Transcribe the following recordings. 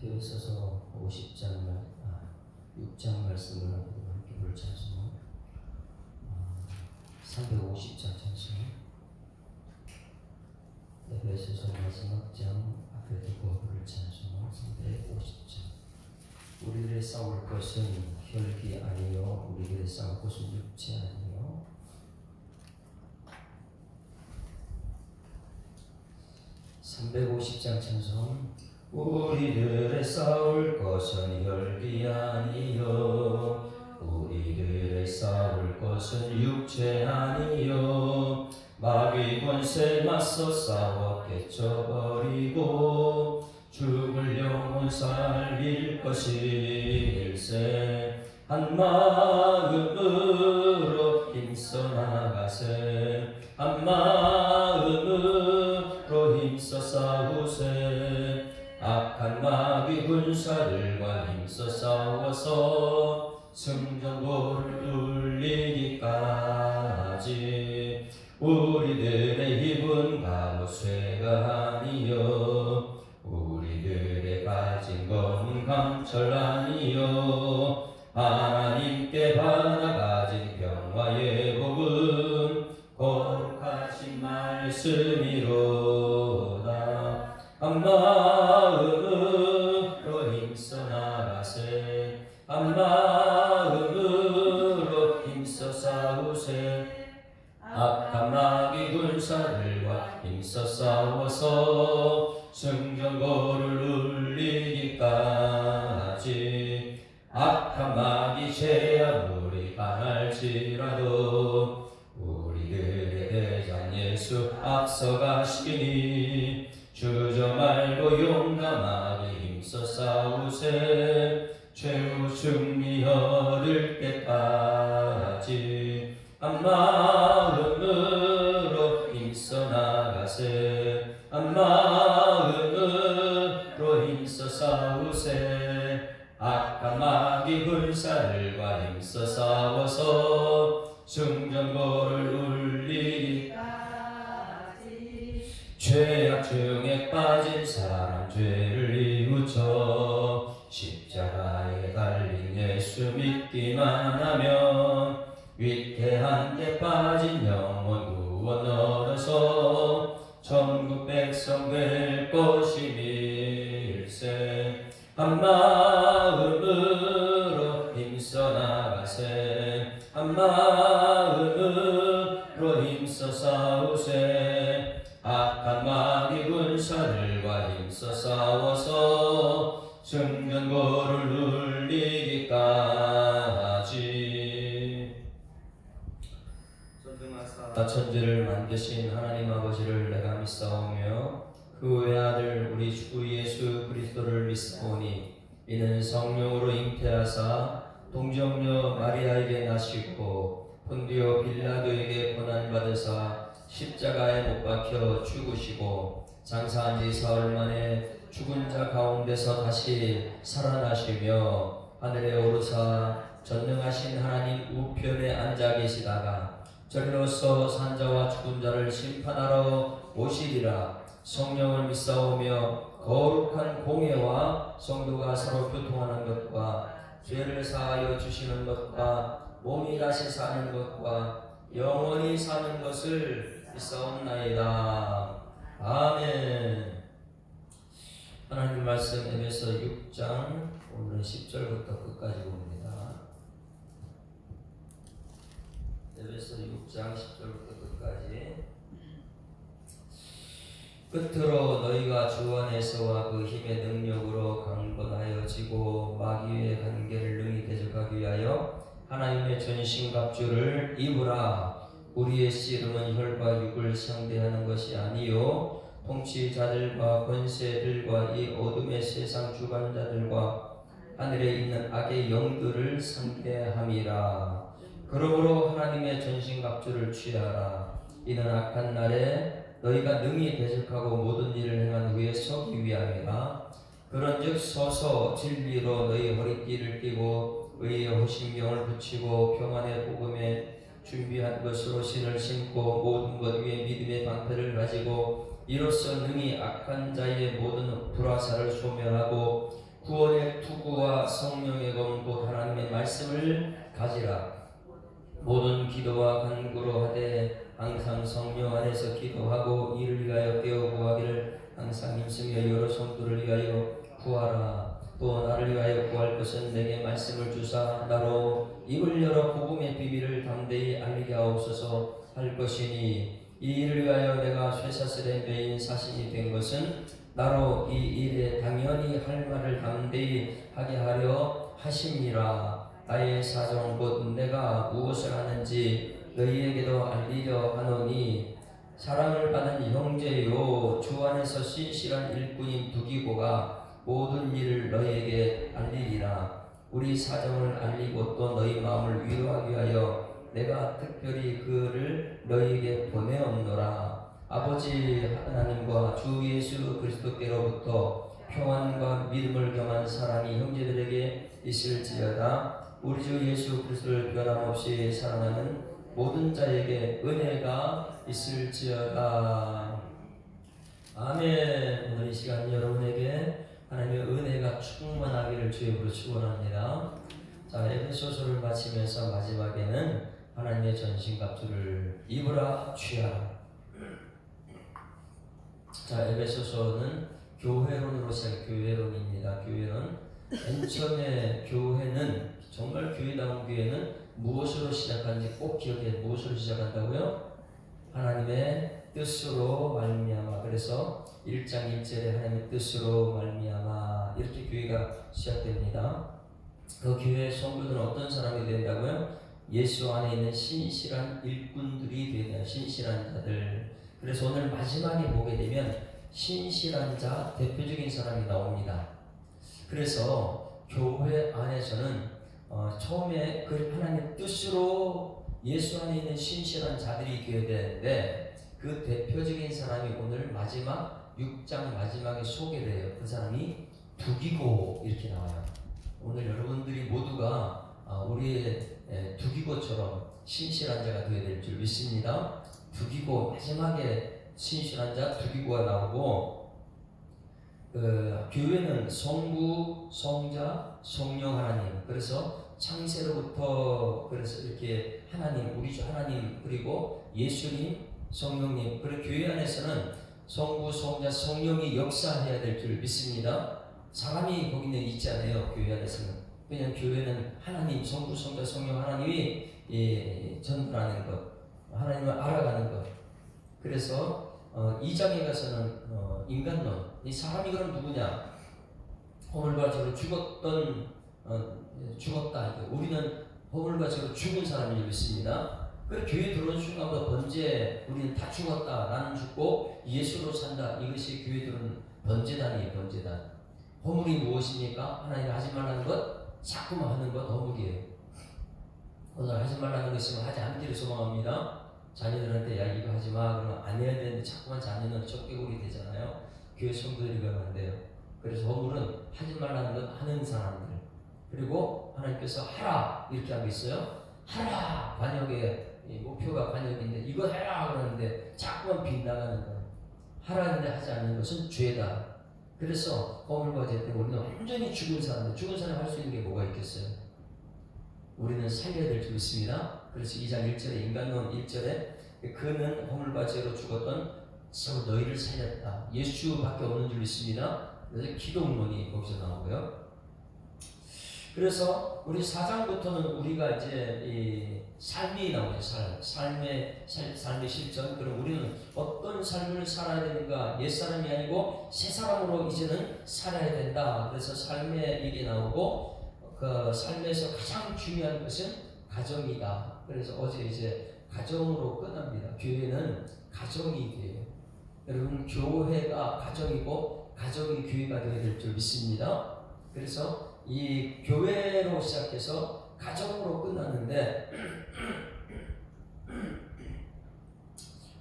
마태복음 6장 말씀을 함께 볼 찬송 350장 찬송 에베소서 마지막 장 앞에 두고 부를 찬송 350장. 우리들의 싸울 것은 혈기 아니요 우리들의 싸울 것은 육체 아니요. (350장) 찬송. 우리들의 싸울 것은 혈기 아니요 우리들의 싸울 것은 육체 아니요 마귀 권세 맞서 싸워 깨쳐버리고 죽을 영혼 살릴 것일세. 한 마음으로 힘써 나가세. 한 마음으로 힘써 싸우세. 악한 마귀 군사들과 힘써 싸워서 승전보를 눌리기까지. 우리들의 힘은 바로 쇠가 아니요 우리들의 가진 검은 강철 아니요 하나님께 받아 가진 평화의 복은 거룩하신 말씀이로다. 한 마음으로 힘써 나가세. 한 마음으로 힘써 싸우세. 악한 마귀 군사들과 힘써 싸워서 승전보를 눌리기까지. 악한 마귀 죄 아무리 강할지라도 우리들의 대장 예수 앞서가시니 주저 말고 용감하게 힘써 싸우세. 최후 승리 얻을 때까지. 한 마음으로 힘써 나가세. 한 마음으로 힘써 싸우세. 악한 마귀 군사들과 힘써 싸워서 승전보를 울리기까지. 죄악 중에 빠진 사람 죄를 이웃쳐 십자가에 달린 예수 믿기만 하면 위태한 데 빠진 영혼 구원 얻어서 천국 백성 될 것임일세. 한 마음으로 힘써 나가세. 한 마음으로 힘써 싸우세. 악한 마귀 군사들과 힘써 싸워서 승전보를 눌리기까지. 전등하사 천지를 만드신 하나님 아버지를 내가 믿사오며 그 외아들 우리 주 예수 그리스도를 믿사오니 이는 성령으로 잉태하사 동정녀 마리아에게 나시고 본디오 빌라도에게 고난받으사 십자가에 못 박혀 죽으시고 장사한 지 사흘 만에 죽은 자 가운데서 다시 살아나시며 하늘에 오르사 전능하신 하나님 우편에 앉아 계시다가 저리로서 산자와 죽은 자를 심판하러 오시리라. 성령을 믿사오며 거룩한 공예와 성도가 서로 교통하는 것과 죄를 사하여 주시는 것과 몸이 다시 사는 것과 영원히 사는 것을 믿사옵나이다. 아멘. 하나님 말씀 에베소 6장 오늘은 10절부터 끝까지 봅니다. 에베소 6장 10절부터 끝까지. 끝으로 너희가 주 안에서와 그 힘의 능력으로 강건하여지고 마귀의 관계를 능히 대적하기 위하여 하나님의 전신갑주를 입으라. 우리의 씨름은 혈과 육을 상대하는 것이 아니요 통치자들과 권세들과 이 어둠의 세상 주관자들과 하늘에 있는 악의 영들을 상대함이라. 그러므로 하나님의 전신갑주를 취하라. 이는 악한 날에 너희가 능히 대적하고 모든 일을 행한 후에 서기 위함이라. 그런즉 서서 진리로 너희 허리띠를 띠고 의의 호심경을 붙이고 평안의 복음에 준비한 것으로 신을 신고 모든 것 위에 믿음의 방패를 가지고 이로써 능히 악한 자의 모든 불화살을 소멸하고 구원의 투구와 성령의 검 곧 하나님의 말씀을 가지라. 모든 기도와 간구로 하되 항상 성령 안에서 기도하고 이를 위하여 깨어 구하기를 항상 힘쓰며 여러 성도를 위하여 구하라. 또 나를 위하여 구할 것은 내게 말씀을 주사 나로 입을 열어 복음의 비밀을 담대히 알리게 하옵소서 할 것이니, 이 일을 위하여 내가 쇠사슬의 메인 사신이 된 것은 나로 이 일에 당연히 할 말을 담대히 하게 하려 하심이라. 나의 사정 곧 내가 무엇을 하는지 너희에게도 알리려 하노니, 사랑을 받은 형제요 주 안에서 신실한 일꾼인 두기고가 모든 일을 너희에게 알리리라. 우리 사정을 알리고 또 너희 마음을 위로하기 위하여 내가 특별히 그를 너희에게 보내었노라. 아버지 하나님과 주 예수 그리스도께로부터 평안과 믿음을 겸한 사랑이 형제들에게 있을지어다. 우리 주 예수 그리스도를 변함없이 사랑하는 모든 자에게 은혜가 있을지어다. 아멘. 오늘 이 시간 여러분에게 하나님의 은혜가 충만하기를 주의 이름으로 축원합니다. 자, 에베소서를 마치면서 마지막에는 하나님의 전신갑주를 입으라 취하라. 자, 에베소서는 교회론으로 시작, 교회론입니다. 교회론. 맨 처음에 교회는, 정말 교회다운 교회는 무엇으로 시작하는지 꼭 기억해. 무엇으로 시작한다고요? 하나님의 뜻으로 말미암아. 그래서 1장 1절에 하나님의 뜻으로 말미암아 이렇게 교회가 시작됩니다. 그 교회 성도들은 어떤 사람이 된다고요? 예수 안에 있는 신실한 일꾼들이 되는 신실한 자들. 그래서 오늘 마지막에 보게 되면 신실한 자 대표적인 사람이 나옵니다. 그래서 교회 안에서는 처음에 그 하나님의 뜻으로 예수 안에 있는 신실한 자들이 되어야 되는데, 그 대표적인 사람이 오늘 마지막 6장 마지막에 소개를 해요. 그 사람이 두기고 이렇게 나와요. 오늘 여러분들이 모두가 우리의 두기고처럼 신실한 자가 되어야 될 줄 믿습니다. 두기고, 마지막에 신실한 자 두기고가 나오고, 교회는 성부, 성자, 성령 하나님. 그래서 창세로부터 그래서 이렇게 하나님, 우리 주 하나님, 그리고 예수님, 성령님. 그리고 교회 안에서는 성부, 성자, 성령이 역사해야 될 줄 믿습니다. 사람이 거기는 있지 않아요. 교회 안에서는. 그냥 교회는 하나님, 성부, 성자, 성령 하나님이 전달하는 것, 하나님을 알아가는 것. 그래서 2장에 가서는 인간론, 이 사람이 그럼 누구냐? 허물과 죄로 죽었다. 우리는 허물과 죄로 죽은 사람인 줄 믿습니다. 그래서 교회 들어온 순간부터 번제, 우리는 다 죽었다. 나는 죽고 예수로 산다. 이것이 교회 들어온 번제단이에요. 번제단. 허물이 무엇입니까? 하나님 하지 말라는 것, 자꾸만 하는 것 허물이에요. 오늘 하지 말라는 것 있으면 하지 않기를 소망합니다. 자녀들한테 야 이거 하지 마 그러면 안 해야 되는데 자꾸만 자녀는 척개골이 되잖아요. 교회 성도들이 그러면 안 돼요. 그래서 허물은 하지 말라는 것 하는 사람들, 그리고 하나님께서 하라 이렇게 하고 있어요. 하라, 관역의 목표가 관역인데 이거 해라 그러는데 자꾸만 빗나가는 거예요. 하라는데 하지 않는 것은 죄다. 그래서 허물과 죄 때문에 우리는 완전히 죽은 사람들, 죽은 사람 할 수 있는 게 뭐가 있겠어요? 우리는 살려야 될 줄 믿습니다. 그래서 2장 1절에 인간론 1절에 그는 허물과 죄로 죽었던 너희를 살렸다. 예수밖에 없는 줄 믿습니다. 그래서 기독론이 거기서 나오고요. 그래서 우리 4장부터는 우리가 이제 이 삶이 나오죠. 삶의 실천. 그럼 우리는 어떤 삶을 살아야 되는가? 옛사람이 아니고 새 사람으로 이제는 살아야 된다. 그래서 삶의 일이 나오고, 그 삶에서 가장 중요한 것은 가정이다. 그래서 어제 이제 가정으로 끝납니다. 교회는 가정이 돼요. 여러분, 교회가 가정이고 가정이 교회가 되어야 될 줄 믿습니다. 그래서 이 교회로 시작해서 가정으로 끝났는데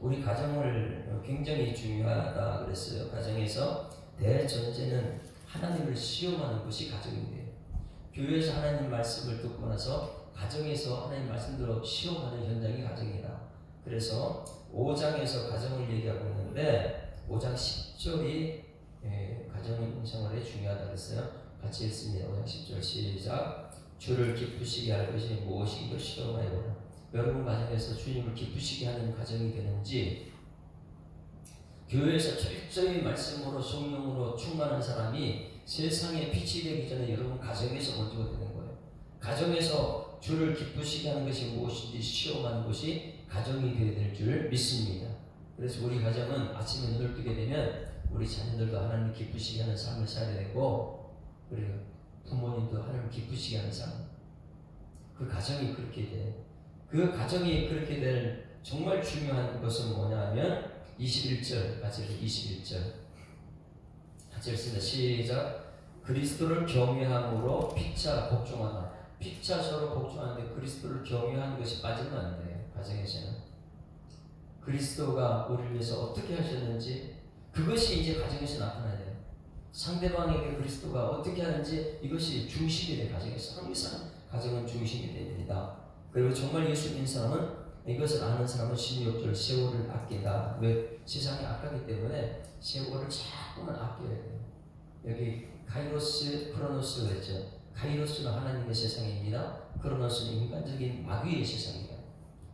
우리 가정을 굉장히 중요하다 그랬어요. 가정에서 대전제는 하나님을 시험하는 것이 가정인데요. 교회에서 하나님 말씀을 듣고 나서 가정에서 하나님 말씀대로 시험하는 현장이 가정이다. 그래서 5장에서 가정을 얘기하고 있는데 5장 10절이 가정생활에 중요하다 그랬어요. 같이 읽습니다. 5장 10절 시작. 주를 기쁘시게 할 것이 무엇이 이걸 시험하여보라. 여러분 가정에서 주님을 기쁘시게 하는 가정이 되는지, 교회에서 철저히 말씀으로 성령으로 충만한 사람이 세상에 빛이 되기 전에 여러분 가정에서 먼저 되는 거예요. 가정에서 주를 기쁘시게 하는 것이 무엇인지 시험하는 것이 가정이 되어야 될 줄 믿습니다. 그래서 우리 가정은 아침에 눈을 뜨게 되면 우리 자녀들도 하나님 기쁘시게 하는 삶을 살아야 되고, 그리고 부모님도 하나님 기쁘시게 하는 삶, 그 가정이 그렇게 돼. 그 가정이 그렇게 될 정말 중요한 것은 뭐냐 하면 21절 같이 21절 같이 읽습니다. 시작. 그리스도를 경외함으로 피차 복종하나. 피차 서로 복종하는데 그리스도를 경외하는 것이 빠지면 안 돼요. 가정에서는 그리스도가 우리를 위해서 어떻게 하셨는지 그것이 이제 가정에서 나타나야 돼요. 상대방에게 그리스도가 어떻게 하는지 이것이 중심이 돼요. 가정에서 항상 가정은 중심이 됩니다. 그리고 정말 예수 믿는 사람은 이것을 아는 사람은 16절 세월을 아낀다. 왜? 세상이 악하기 때문에 세월을 자꾸만 아껴야 돼요. 여기 카이로스, 크로노스가 있죠. 카이로스는 하나님의 세상입니다. 크로노스는 인간적인 마귀의 세상이에요.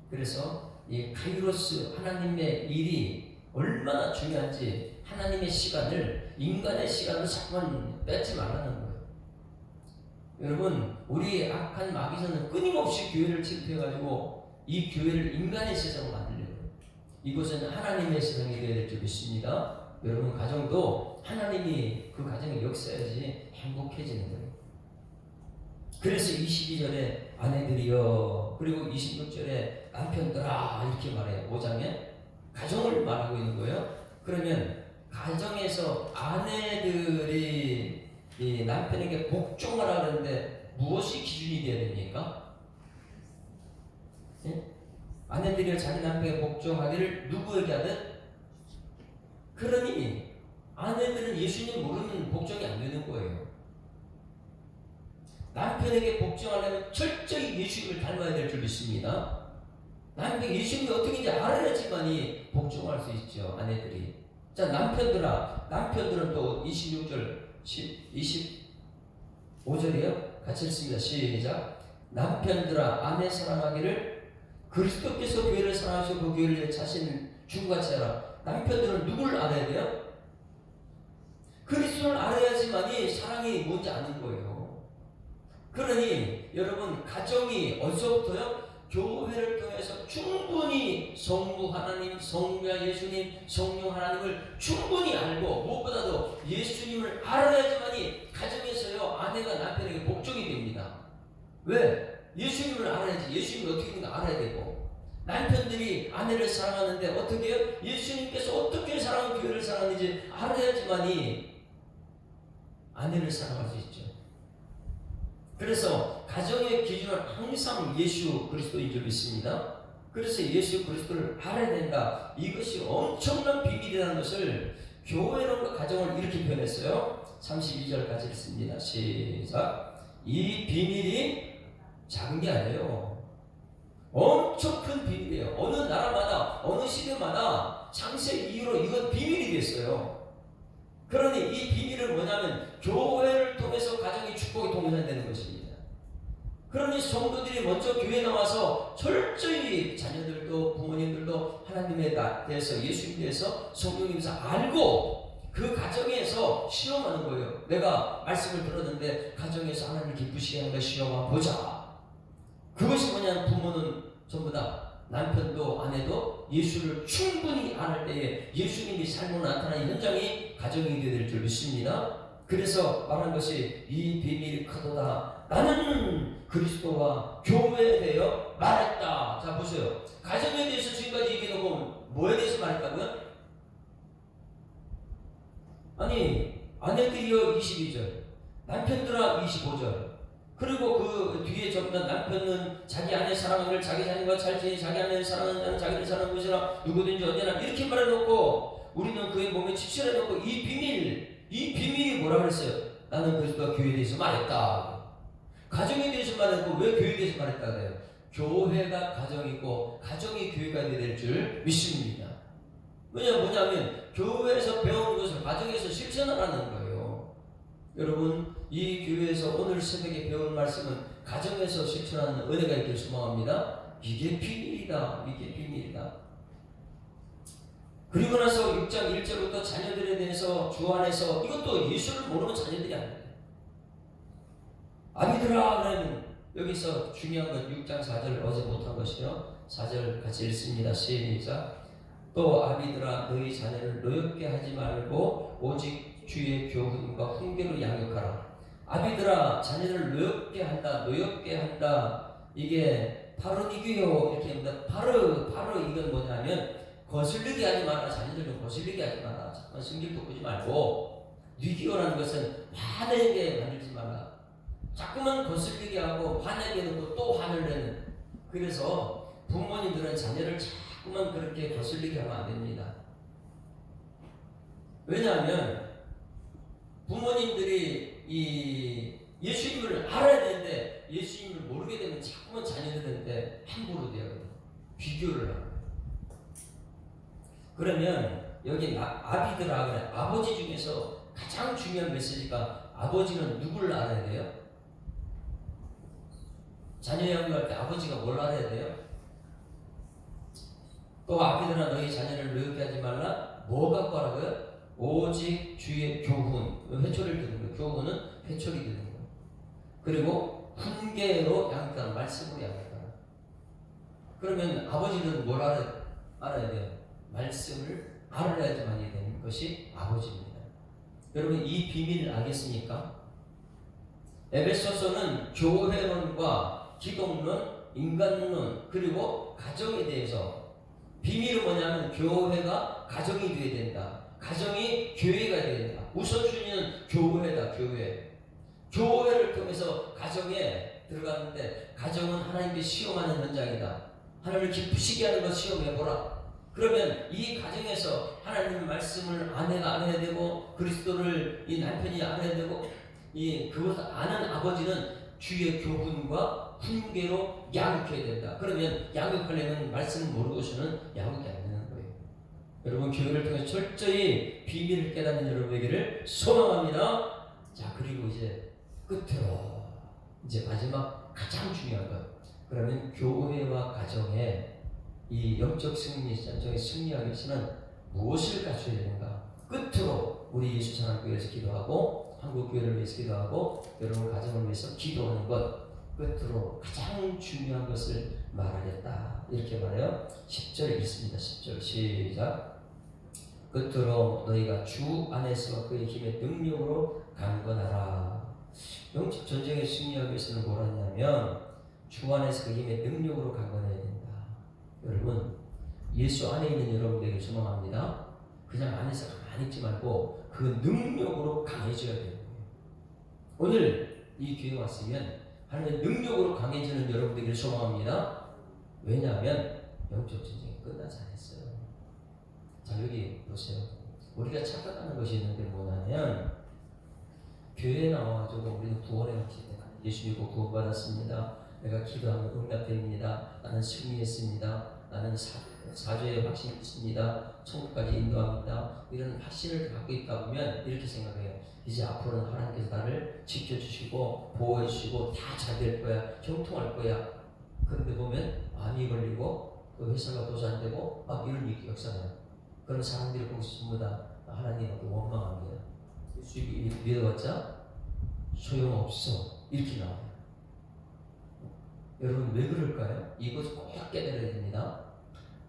그래서 이 카이로스 하나님의 일이 얼마나 중요한지 하나님의 시간을 인간의 시간을 자꾸만 뺏지 말라는 거예요. 여러분, 우리의 악한 마귀는 끊임없이 교회를 침투해가지고 이 교회를 인간의 세상으로 만들려고 해요. 이곳은 하나님의 세상이 되어야 될 줄 믿습니다. 여러분 가정도 하나님이 그 가정에 역사해야지 행복해지는 거예요. 그래서 22절에 아내들이여, 그리고 26절에 남편들아 이렇게 말해요. 5장에 가정을 말하고 있는 거예요. 그러면 가정에서 아내들이 이 남편에게 복종하라 하는데 무엇이 기준이 되어야 됩니까? 예? 아내들이 자기 남편에게 복종하기를 누구에게 하든? 그러니 아내들은 예수님 모르면 복종이 안 되는 거예요. 남편에게 복종하려면 철저히 예수님을 닮아야 될 줄 믿습니다. 남편이 예수님이 어떻게인지 알아야지만이 복종할 수 있죠. 아내들이. 자, 남편들은 또 26절 25절이요. 같이 읽습니다. 시작. 남편들아 아내 사랑하기를 그리스도께서 교회를 사랑하시고 그 교회를 자신을 주같이 하라. 남편들은 누구를 알아야 돼요? 그리스도를 알아야지만이 사랑이 뭔지 아는 거예요. 그러니 여러분 가정이 어디서부터요? 교회를 통해서 충분히 성부 하나님, 성자 예수님, 성령 하나님을 충분히 알고 무엇보다도 예수님을 알아야지만이 가정에서요 아내가 남편에게 복종이 됩니다. 왜? 예수님을 알아야지. 예수님이 어떻게 되는가 알아야 되고, 남편들이 아내를 사랑하는데 어떻게 해요? 예수님께서 어떻게 사랑하고 교회를 사랑하는지 알아야지만이 아내를 사랑할 수 있죠. 그래서 가정의 기준은 항상 예수 그리스도인 줄 믿습니다. 그래서 예수 그리스도를 알아야 된다. 이것이 엄청난 비밀이라는 것을 교회론과 가정을 이렇게 표현했어요. 32절까지 읽습니다. 시작. 이 비밀이 작은 게 아니에요. 엄청 큰 비밀이에요. 어느 나라마다 어느 시대마다 창세 이후로 이건 비밀이 됐어요. 그러니 이 비밀은 뭐냐면 교회를 통해서 가정의 축복이 동반되는 것입니다. 그러니 성도들이 먼저 교회에 나와서 철저히 자녀들도 부모님들도 하나님에 대해서 예수님에 대해서 성령님에 대해서 알고 그 가정에서 시험하는 거예요. 내가 말씀을 들었는데 가정에서 하나님을 기쁘시게 하는 걸 시험해 보자. 그것이 뭐냐면 부모는 전부 다 남편도 아내도 예수를 충분히 알을 때에 예수님이 삶으로 나타나는 현장이 가정이 되어야 될 줄 믿습니다. 그래서 말한 것이 이 비밀이 크도다. 나는 그리스도와 교회에 대하여 말했다. 자 보세요. 가정에 대해서 지금까지 얘기해놓고 뭐에 대해서 말했다고요? 아니 아내들이여 22절, 남편들아 25절, 그리고 그 뒤에 전부 다 남편은 자기 아내 사랑하기를 자기 자녀과 잘 지내 자기 아내를 사랑하는 자는 자기를 사랑하는 것이라 누구든지 언제나 이렇게 말해놓고 우리는 그의 몸에 집실해놓고 이 비밀이 뭐라 그랬어요? 나는 그리스도와 교회에 대해서 말했다. 가정에 대해서 말했고 왜 교회에 대해서 말했다 그래요? 교회가 가정이고 가정이 교회가 될 줄 믿습니다. 뭐냐면 교회에서 배우는 것을 가정에서 실천하라는 거예요. 여러분, 이 교회에서 오늘 새벽에 배운 말씀은 가정에서 실천하는 은혜가 있길 소망합니다. 이게 비밀이다. 이게 비밀이다. 그리고 나서 6장 1절부터 자녀들에 대해서 주 안에서, 이것도 예수를 모르는 자녀들이 아닙니다. 아비들아 그러면 여기서 중요한 건 6장 4절 어제 못한 것이요. 4절 같이 읽습니다. 시작. 또 아비들아 너희 자녀를 노엽게 하지 말고 오직 주의 교훈과 훈계로 양육하라. 아비들아 자녀를 노엽게 한다. 이게 파르니규요 이렇게 합니다. 바로 이건 뭐냐면 거슬리게 하지 마라. 자녀들 좀 거슬리게 하지 마라. 잠깐 성질도 끄지 말고, 니기요라는 것은 화내게 만들지 마라. 자꾸만 거슬리게 하고 화내게 놓고 또 화를 내는. 그래서 부모님들은 자녀를 자꾸만 그렇게 거슬리게 하면 안 됩니다. 왜냐하면 부모님들이 이 예수님을 알아야 되는데 예수님을 모르게 되면 자꾸만 자녀들한테 함부로 대하거든요. 비교를 하고. 그러면 여기 아비들아 그래. 아버지 중에서 가장 중요한 메시지가, 아버지는 누구를 알아야 돼요? 자녀 양육할 때 아버지가 뭘 알아야 돼요? 또 아비들아 너희 자녀를 노엽게 하지 말라. 뭐 갖고 하라고요? 오직 주의 교훈. 회초리를 드는 거예요. 교훈은 회초리 드는 거예요. 그리고 훈계로 양육하라. 말씀으로 양육하라. 그러면 아버지는 뭘 알아야 돼요? 말씀을 알아야지만이 되는 것이 아버지입니다. 여러분, 이 비밀을 알겠습니까? 에베소서는 교회론과 기독론, 인간론, 그리고 가정에 대해서, 비밀은 뭐냐면 교회가 가정이 되어야 된다. 가정이 교회가 되어야 된다. 우선순위는 교회다. 교회를 통해서 가정에 들어가는데, 가정은 하나님께 시험하는 현장이다. 하나님을 기쁘시게 하는 것 시험해보라. 그러면 이 가정에서 하나님의 말씀을 아내가 알아야 되고, 그리스도를 이 남편이 알아야 되고, 그것을 아는 아버지는 주의 교훈과 훈계로 양육해야 된다. 그러면 양육하려면 말씀을 모르고서는 양육이 안 되는 거예요. 여러분, 교회를 통해 철저히 비밀을 깨닫는 여러분에게를 소망합니다. 자, 그리고 이제 끝으로 이제 마지막 가장 중요한 것. 그러면 교회와 가정에 이 영적 승리, 전적인 승리하기 위해서는 무엇을 갖춰야 되는가? 끝으로 우리 예수 찬양교회에서 기도하고, 한국 교회를 위해서 기도하고, 여러분 가정을 위해서 기도하는 것, 끝으로 가장 중요한 것을 말하겠다. 이렇게 말해요. 10절 읽습니다. 10절 시작. 끝으로 너희가 주 안에서 그의 힘의 능력으로 강건하라. 영적 전쟁에 승리하기 위해서는 뭘 하냐면 주 안에서 그 힘의 능력으로 강건해야 된다. 여러분, 예수 안에 있는 여러분들에게 소망합니다. 그냥 안에서 가만히 있지 말고 그 능력으로 강해져야 돼요. 오늘 이 교회 왔으면 하나님의 능력으로 강해지는 여러분들에게 소망합니다. 왜냐하면 영적 전쟁이 끝나지 않았어요. 자, 여기 보세요. 우리가 착각하는 것이 있는데 뭐냐면, 교회에 나와가지고 우리는 구원에 갔기 때문에 예수 믿고 구원받았습니다. 내가 기도하면 응답됩니다. 나는 승리했습니다. 나는 사죄의 확신이 있습니다. 천국까지 인도합니다. 이런 확신을 갖고 있다 보면 이렇게 생각해요. 이제 앞으로는 하나님께서 나를 지켜주시고 보호해주시고 다 잘 될 거야. 형통할 거야. 그런데 보면 암이 걸리고 또 회사가 도저 안 되고 막 이런 일이 역사나요. 그런 사람들이 보면서 전부 다 하나님한테 원망합니다. 예수 믿어봤자 소용없어. 이렇게 나와요. 여러분, 왜 그럴까요? 이것을 꼭 깨달아야 됩니다.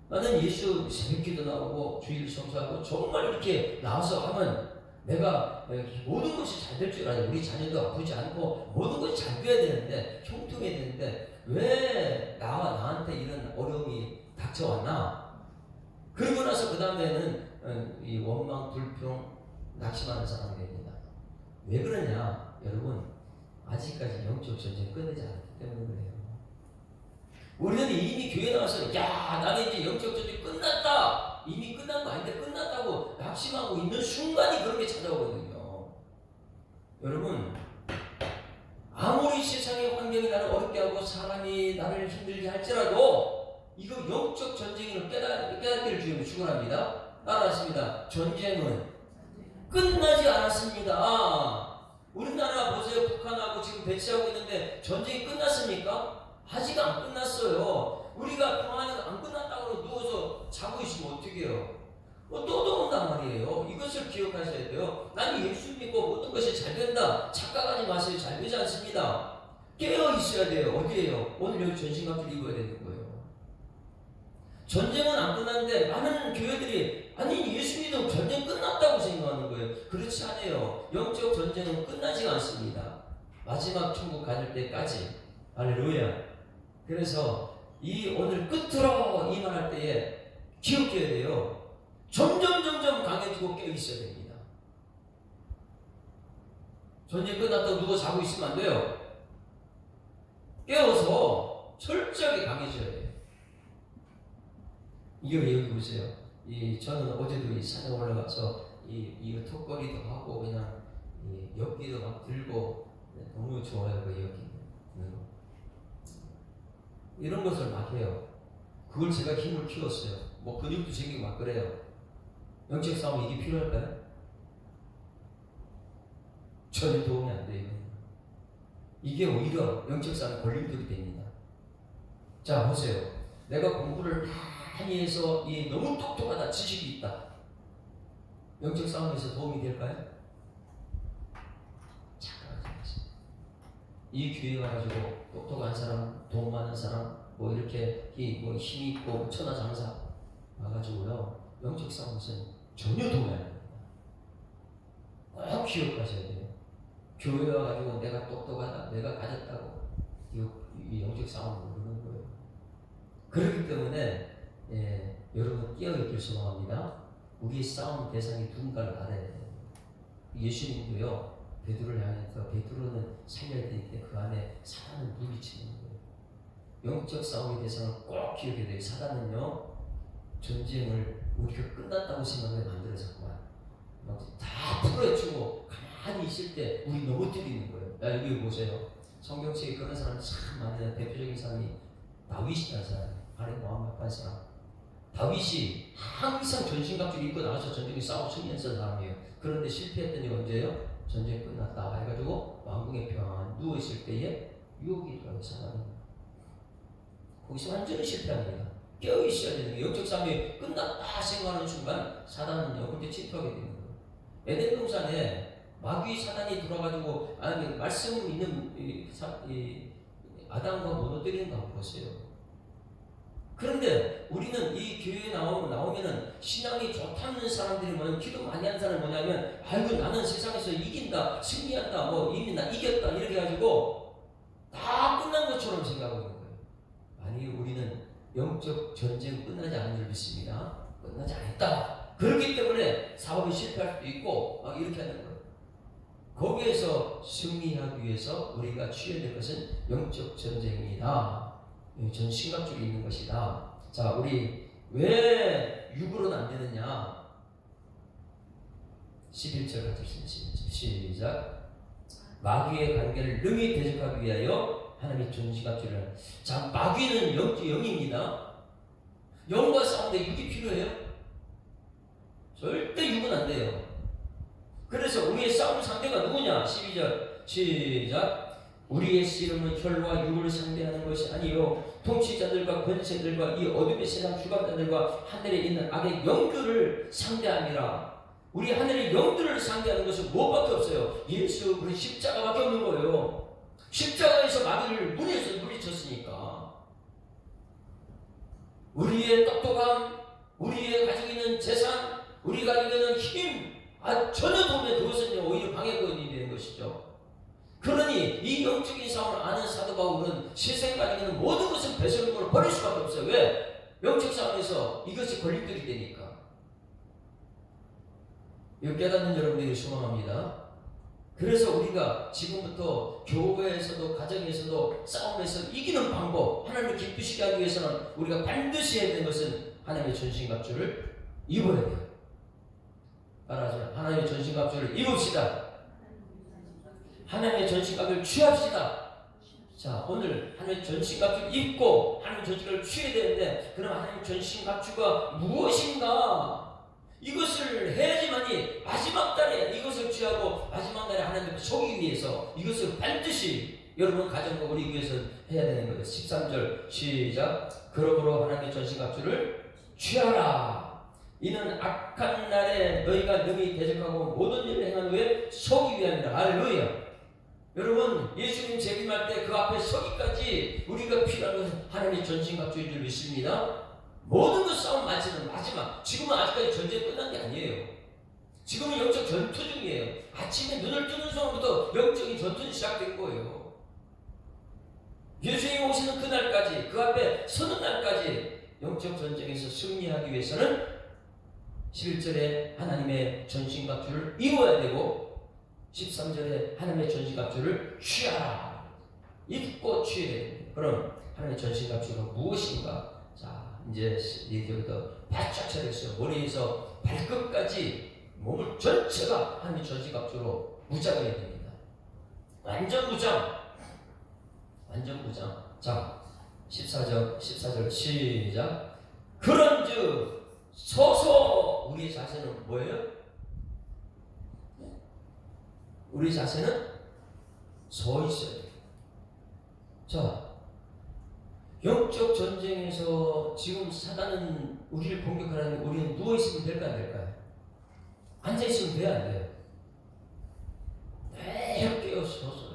나는 예수 새벽기도 나오고 주일 성수하고 정말 이렇게 나와서 하면 내가 모든 것이 잘 될 줄 알아요. 우리 자녀도 아프지 않고 모든 것이 잘 돼야 되는데, 형통해야 되는데 왜 나한테 이런 어려움이 닥쳐왔나? 그러고 나서 그 다음에는 이 원망, 불평, 낙심하는 사람이 됩니다. 왜 그러냐? 여러분, 아직까지 영적 전쟁이 끝나지 않았기 때문에 그래요. 우리는 이미 교회 나와서 나는 이제 영적 전쟁이 끝났다, 이미 끝난 거 아닌데 끝났다고 낙심하고 있는 순간이 그런 게 찾아오거든요. 여러분, 아무리 세상의 환경이 나를 어렵게 하고 사람이 나를 힘들게 할지라도 이거 영적 전쟁을 깨닫기를 주님은 축원합니다. 따라하십니다. 전쟁은 끝나지 않았습니다. 우리는 대치하고 있는데 전쟁이 끝났습니까? 아직 안 끝났어요. 우리가 평화는 안 끝났다고 누워서 자고 있으면 어떻게 해요? 또 들어온단 말이에요. 이것을 기억하셔야 돼요. 나는 예수 믿고 모든 것이 잘 된다. 착각하지 마세요. 잘 되지 않습니다. 깨어 있어야 돼요. 어디에요? 오늘 여기 전신갑주를 입어야 되는 거예요. 전쟁은 안 끝났는데 많은 교회들이 아니 예수 믿으면 전쟁 끝났다고 생각하는 거예요. 그렇지 않아요. 영적 전쟁은 끝나지가 않습니다. 마지막 천국 가질 때까지. 할렐루야. 그래서 이 오늘 끝으로 이 말할 때에 기억해야 돼요. 점점 강해지고 깨어 있어야 됩니다. 전쟁 끝났다고 누워 자고 있으면 안 돼요. 깨어서 철저하게 강해져야 돼요. 이거 여기 보세요. 저는 어제도 이 산에 올라가서 이 턱걸이도 하고 그냥 엽기도 막 들고 너무 좋아요. 그 엽기 이런 것을 막 해요. 그걸 제가 힘을 키웠어요. 뭐 근육도 생기고 막 그래요. 영적 싸움 이게 필요할까요? 전혀 도움이 안 돼요. 이게 오히려 영적 싸움에 걸림돌이 됩니다. 자 보세요. 내가 공부를 많이 해서 너무 똑똑하다, 지식이 있다. 영적 싸움에서 도움이 될까요? 착각하지 마세요. 이 교회 와가지고 똑똑한 사람, 돈 많은 사람, 뭐 이렇게 뭐 힘이 있고 천하장사 와가지고요. 영적 싸움에서는 전혀 도움이 안 됩니다. 꼭 기억하셔야 돼요. 교회 와가지고 내가 똑똑하다, 내가 가졌다고 이 영적 싸움을 모르는 거예요. 그렇기 때문에 여러분 깨어있길 소망합니다. 우리의 싸움 대상이 누군가를 알아야 돼요. 예수님도요. 베드로를 향해서 베드로는 살려야 되는데 그 안에 사단은 물리치는 거예요. 영적 싸움의 대상을 꼭 기억해야 돼요. 사단은요. 전쟁을 우리가 끝났다고 생각을 만들어서만 다 풀어주고 가만히 있을 때 우리 넘어뜨리는 거예요. 여기 보세요. 성경책에 그런 사람이 참 많아요. 대표적인 사람이 다윗이라는 사람. 아래 모함한 사람. 다윗이 항상 전신갑주를 입고 나가서 전쟁에 싸우고 승리했던 사람이에요. 그런데 실패했던 게 언제예요? 전쟁 끝났다 해가지고 왕궁에 평안 누워있을 때에 유혹이 들어가요. 사단이. 거기서 완전히 실패합니다. 깨어있어야 되는 게 영적 싸움이 끝났다 생각하는 순간 사단은요 그렇게 침투하게 되는 거예요. 에덴 동산에 마귀 사단이 들어가지고 말씀 있는 아담과 무너뜨리는 거 한번 보세요. 그런데 우리는 이 교회에 나오면은 신앙이 좋다는 사람들이 뭐냐면 기도 많이 하는 사람이 뭐냐면 아이고 나는 세상에서 이긴다, 승리한다, 뭐 이미 나 이겼다 이렇게 해가지고 다 끝난 것처럼 생각하고 있는 거예요. 아니 우리는 영적 전쟁 끝나지 않은 줄 믿습니다. 끝나지 않았다. 그렇기 때문에 사업이 실패할 수도 있고 막 이렇게 하는 거예요. 거기에서 승리하기 위해서 우리가 취해야 될 것은 영적 전쟁이다. 전 신갑주를 입는 것이다. 자, 우리 왜 육으로는 안 되느냐? 11절 같이 읽습니다. 시작. 마귀의 관계를 능히 대적하기 위하여 하나님의 전신갑주를. 자, 마귀는 영입니다. 영과 싸우는데 육이 필요해요? 절대 육은 안 돼요. 그래서 우리의 싸움 상대가 누구냐? 12절 시작. 우리의 씨름은 혈과 육을 상대하는 것이 아니요 통치자들과 권세들과 이 어둠의 세상 주관자들과 하늘에 있는 악의 영들을 상대함이라. 우리 하늘의 영들을 상대하는 것은 무엇밖에 없어요? 예수 우리 십자가밖에 없는 거예요. 십자가에서 마귀를 물리쳤으니까. 우리의 똑똑함, 우리의 가지고 있는 재산, 우리가 가지고 있는 힘, 전혀 도움에 그것은 오히려 방해거리 되는 것이죠. 그러니 이 영적인 싸움을 아는 사도 바울은 세상에 가지고 있는 모든 것을 배설물로 버릴 수밖에 없어요. 왜? 영적 싸움에서 이것이 걸림돌이 되니까. 이거 깨닫는 여러분들이 소망합니다. 그래서 우리가 지금부터 교회에서도 가정에서도 싸움에서 이기는 방법, 하나님을 기쁘시게 하기 위해서는 우리가 반드시 해야 되는 것은 하나님의 전신갑주를 입어야 돼요. 따라하세요. 하나님의 전신갑주를 입읍시다. 하나님의 전신갑주를 취합시다. 자, 오늘 하나님의 전신갑주를 입고 하나님의 전신갑주를 취해야 되는데, 그럼 하나님의 전신갑주가 무엇인가? 이것을 해야지만이 마지막 달에 이것을 취하고 마지막 날에 하나님을 속이기 위해서 이것을 반드시 여러분 가정과 우리 위해서 해야 되는 거예요. 13절 시작. 그러므로 하나님의 전신갑주를 취하라. 이는 악한 날에 너희가 능히 대적하고 모든 일을 행한 후에 서기 위함이라. 할렐루야. 여러분 예수님 재림할 때 그 앞에 서기까지 우리가 필요한 것은 하나님의 전신갑주인 줄 믿습니다. 모든 것 싸움 마치는 마지막. 지금은 아직까지 전쟁 끝난 게 아니에요. 지금은 영적 전투 중이에요. 아침에 눈을 뜨는 순간부터 영적인 전투는 시작된 거예요. 예수님이 오시는 그날까지, 그 앞에 서는 날까지 영적 전쟁에서 승리하기 위해서는 11절에 하나님의 전신갑주를 입어야 되고 13절에 하나님의 전신갑주를 취하라. 입고 취해야 됩니다. 그럼 하나님의 전신갑주가 무엇인가? 자, 이제부터 바짝 차렸어요. 머리에서 발끝까지 몸을 전체가 하나님의 전신갑주로 무장해야 됩니다. 완전 무장. 완전 무장. 자, 14절 시작. 그런즉 서서 우리 자세는 뭐예요? 우리 자세는 서 있어야 돼요. 자, 영적 전쟁에서 지금 사단은 우리를 공격하는 우리는 누워 있으면 될까 안 될까요? 앉아 있으면 돼야 안 돼요? 네, 깨어 서서.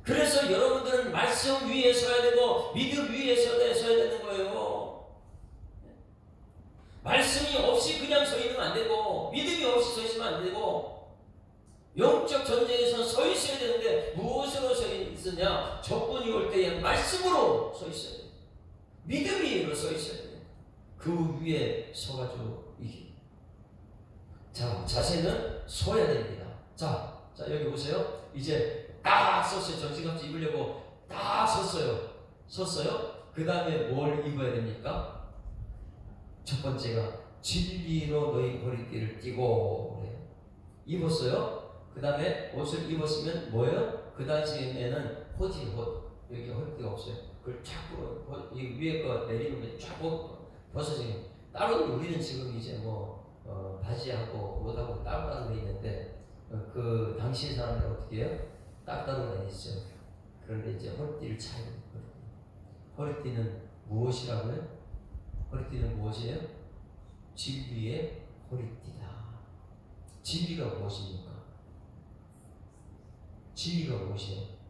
그래서 여러분들은 말씀 위에 서야 되고 믿음 위에 서야 되는 거예요. 말씀이 없이 그냥 서 있으면 안 되고 믿음이 없이 서 있으면 안 되고 영적 전쟁에서 서 있어야 되는데 무엇으로 서 있느냐? 적군이 올 때에 말씀으로 서 있어야 돼요. 믿음으로 서 있어야 돼요. 그 위에 서가지고 이게. 자, 자세는 서야 됩니다. 자 여기 보세요. 이제 딱 섰어요. 전신갑주 입으려고 딱 섰어요. 그 다음에 뭘 입어야 됩니까? 첫 번째가 진리로 너희 허리띠를 띠고 그래요. 입었어요. 그 다음에 옷을 입었으면 뭐예요? 그 당시에는 여기 허리띠가 없어요. 그걸 쫙 이 위에 거 내리면 쫙 벗어지는. 따로 우리는 지금 이제 바지하고 옷하고 따로 돼 있는데 그 당시 사람들은 어떻게 해요? 따로 다니죠. 그런데 이제 허리띠를 차야 돼요. 허리띠는 무엇이라고요? 허리띠는 무엇이에요? 진리의 허리띠다. 진리가 무엇입니까? 진리가 무엇이에요?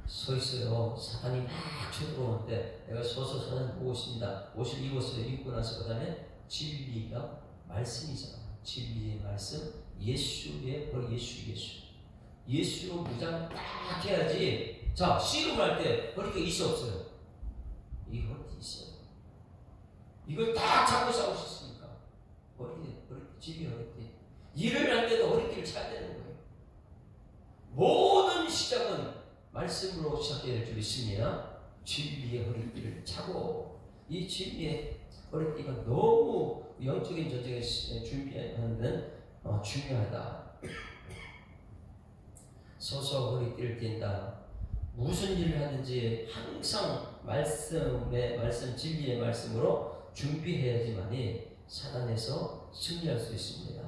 서 있어요. 사단이 막 쳐들어오는데 내가 서서 서는 무엇입니다. 옷을 입었어요. 입고 나서 그 다음에 진리가 말씀이잖아. 진리의 말씀, 예수의 허리, 예수로 무장 딱 해야지. 자, 씨름할 때 허리가 있어 없어요? 이 허리띠 있어요. 이걸 딱 잡고 싸울 수 있습니까? 허리띠, 진리 허리띠. 일을 할 때도 허리띠를 차야 되는 거예요. 모든 시작은 말씀으로 시작해야 될 줄 믿습니다. 진리의 허리띠를 차고, 이 진리의 허리띠가 너무 영적인 전쟁에 준비하는 데는 중요하다. 서서 허리띠를 띈다. 무슨 일을 하든지 항상 진리의 말씀으로 준비해야지만이 사단에서 승리할 수 있습니다.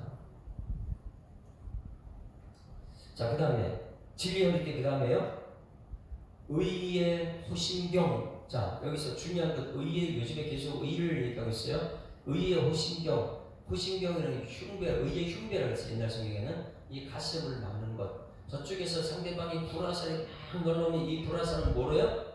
자, 그 다음에 진리의 허리띠, 그 다음에요 의의 호심경. 자, 여기서 중요한 것, 의의, 요즘에 계속 의를 얘기하고 있어요. 의의 호심경. 호심경이라는 의의 흉배라고 했어요. 옛날 성경에는 이 가슴을 막는 것. 저쪽에서 상대방이 불화살이 막 걸러오면 이 불화살은 뭐래요?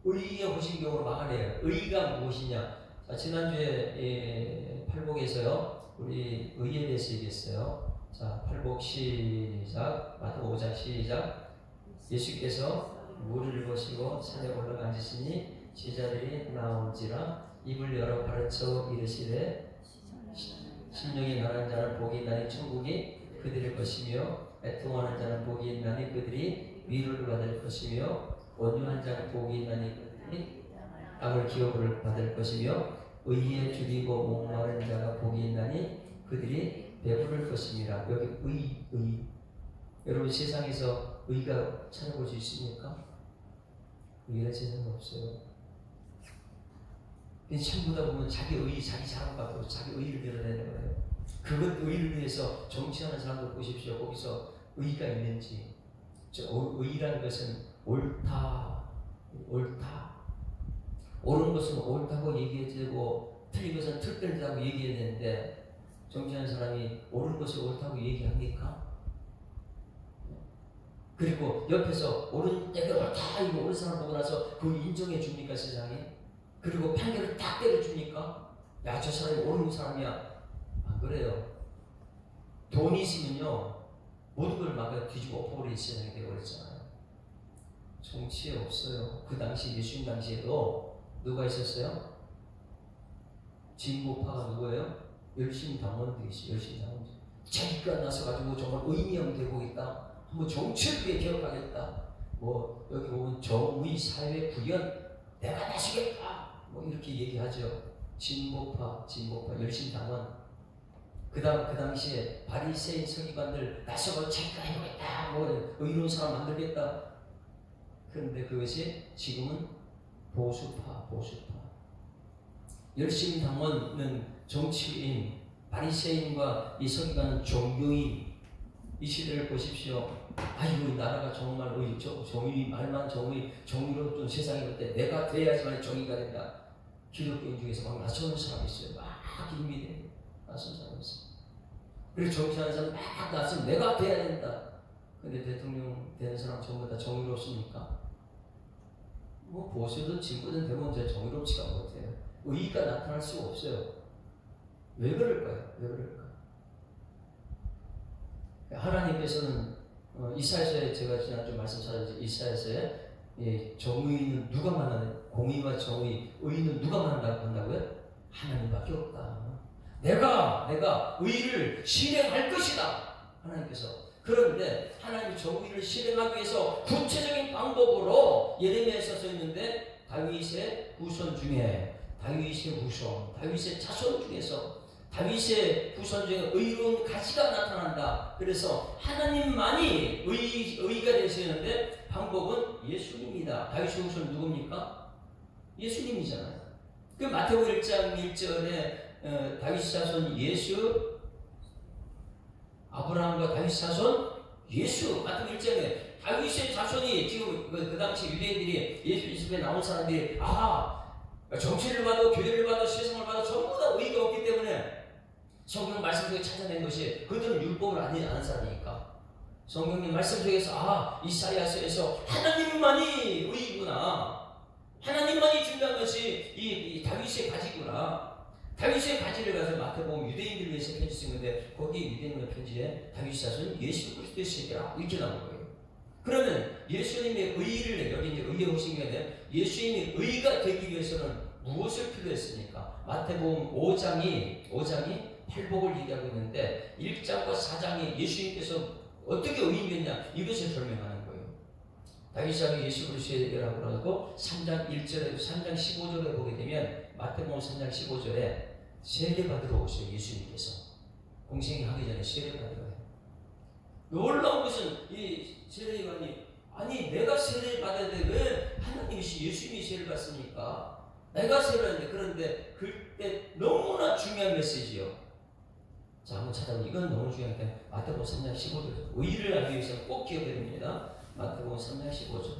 의의 호심경으로 막아내요. 의가 무엇이냐? 자, 지난주에 팔복에서요 우리 의에 대해서 얘기했어요. 자, 팔복 시작. 마태복음 5장 시작. 예수께서 물을 입으시고 산에 올라가 앉으시니 제자들이 나온지라 입을 열어 가르쳐 이르시되 심령이 가난한 자는 복이 있나니 천국이 그들의 것이며 애통하는 자는 복이 있나니 그들이 위로를 받을 것이며 온유한 자는 복이 있나니 그들이 땅을 기업을 받을 것이며 의에 줄이고 목마른 자가 복이 있나니 그들이 배부를 것입니다. 여기 의. 여러분 세상에서 의가 찾아볼 수 있습니까? 의의할 세상은 없어요. 참보다 보면 자기 의, 자기 자랑 받고 자기 의의를 밀어내는 거예요. 그것 의의를 위해서 정치하는 사람들 보십시오. 거기서 의의가 있는지. 의의라는 것은 옳다, 옳다. 옳은 것은 옳다고 얘기해야 되고 틀린 것은 틀렸다고 얘기해야 되는데 정치하는 사람이 옳은 것을 옳다고 얘기합니까? 그리고 옆에서 옳은 내가 옳다 이거 옳은 사람 보고 나서 그걸 인정해 줍니까 세상에? 그리고 판결을 딱 때려줍니까? 야, 저 사람이 옳은 사람이야. 안 그래요. 돈이 있으면요 모든 걸 막 뒤집어 엎어버리는 세상이 되어버렸잖아요. 정치에 없어요. 그 당시 예수님 당시에도 누가 있었어요? 진보파가 누구예요? 열심 당원들이 있어요. 열심 당원들. 자기가 나서가지고 정말 의미형 되고 있다. 한번 정치를 위해 개혁하겠다. 뭐 여기 보면 정의, 사회, 구현 내가 나서겠다. 뭐 이렇게 얘기하죠. 진보파, 열심 당원. 그 당시에 바리새인 서기관들 나서고 자기가 해보겠다. 뭐 의로운 사람 만들겠다. 그런데 그것이 지금은 보수파. 열심 당원은 정치인, 바리새인과 이 서기관은 종교인. 이 시대를 보십시오. 아이고 이 나라가 정말 정의, 말만 정의로 좀 세상에 볼 때 내가 돼야지만 정의가 된다. 기독교인 중에서 막 나서는 사람이 있어요. 막 힘이 돼. 나서는 사람이 있어요. 그리고 정치하는 사람 막 나서 내가 돼야 된다. 근데 대통령 되는 사람 전부 다 정의롭습니까? 뭐 보수든 진보든 대부분 정의롭지가 못해요. 의의가 나타날 수가 없어요. 왜 그럴까요? 하나님께서는 이사야서에 제가 지난주 말씀드렸죠. 이사야서에 정의는 누가 만나는 공의와 정의, 의는 누가 만난다고요? 하나님밖에 없다. 내가 의를 실행할 것이다. 하나님께서. 그런데 하나님이 정의를 실행하기 위해서 구체적인 방법으로 예레미야에서 써 있는데 다윗의 후손 중에 다윗의 자손 중에서 다윗의 후손 중에 의로운 가시가 나타난다. 그래서 하나님만이 의가 되시는데 방법은 예수님이다. 다윗의 후손 누굽니까? 예수님이잖아요. 그 마태복음 1장 1절에 다윗 자손 예수, 아브라함과 다윗 자손 예수. 마태복음 1장에 다윗의 자손이 지금 그 당시 유대인들이 예수 집에 나온 사람들이 정치를 봐도 교회를 봐도 세상을 봐도 전부 다 의가 없기 때문에 성경 말씀 속에 찾아낸 것이 그들은 율법을 아는 사람이니까 성경의 말씀 속에서 이사야서에서 하나님만이 의구나. 하나님만이 준비한 것이 이 다윗의 가지구나. 다윗의 가지를 가서 마태복음 유대인들을 위해서 편지 쓴 건데 거기 유대인의 편지에 다윗 자손 예수 그리스도의 세계라 이렇게 나온 거예요. 그러면 예수님의 의를 여기 이제 의의 호신경에 예수님의 의가 되기 위해서는 무엇을 필요했습니까? 마태복음 5장이 팔복을 얘기하고 있는데 1장과 4장이 예수님께서 어떻게 의인이었냐 이것을 설명하는 거예요. 다윗왕이 예수 그리스도라고 하고 3장 1절에 3장 15절에 보게 되면 마태복음 3장 15절에 세례 받으러 오세요. 예수님께서 공생하기 전에 세례 받으러 와요. 놀라운 것은 이 세례요한이 내가 세례 받아야 돼. 왜 하나님이시 예수님이 세례 받습니까? 내가 세례하는데 그런데 그때 너무나 중요한 메시지요. 자, 한번 찾아보면 이건 너무 중요하니까 마태복음 3장 15절 의의를 하기 위해서는 꼭 기억해야 됩니다. 마태복음 3장 15절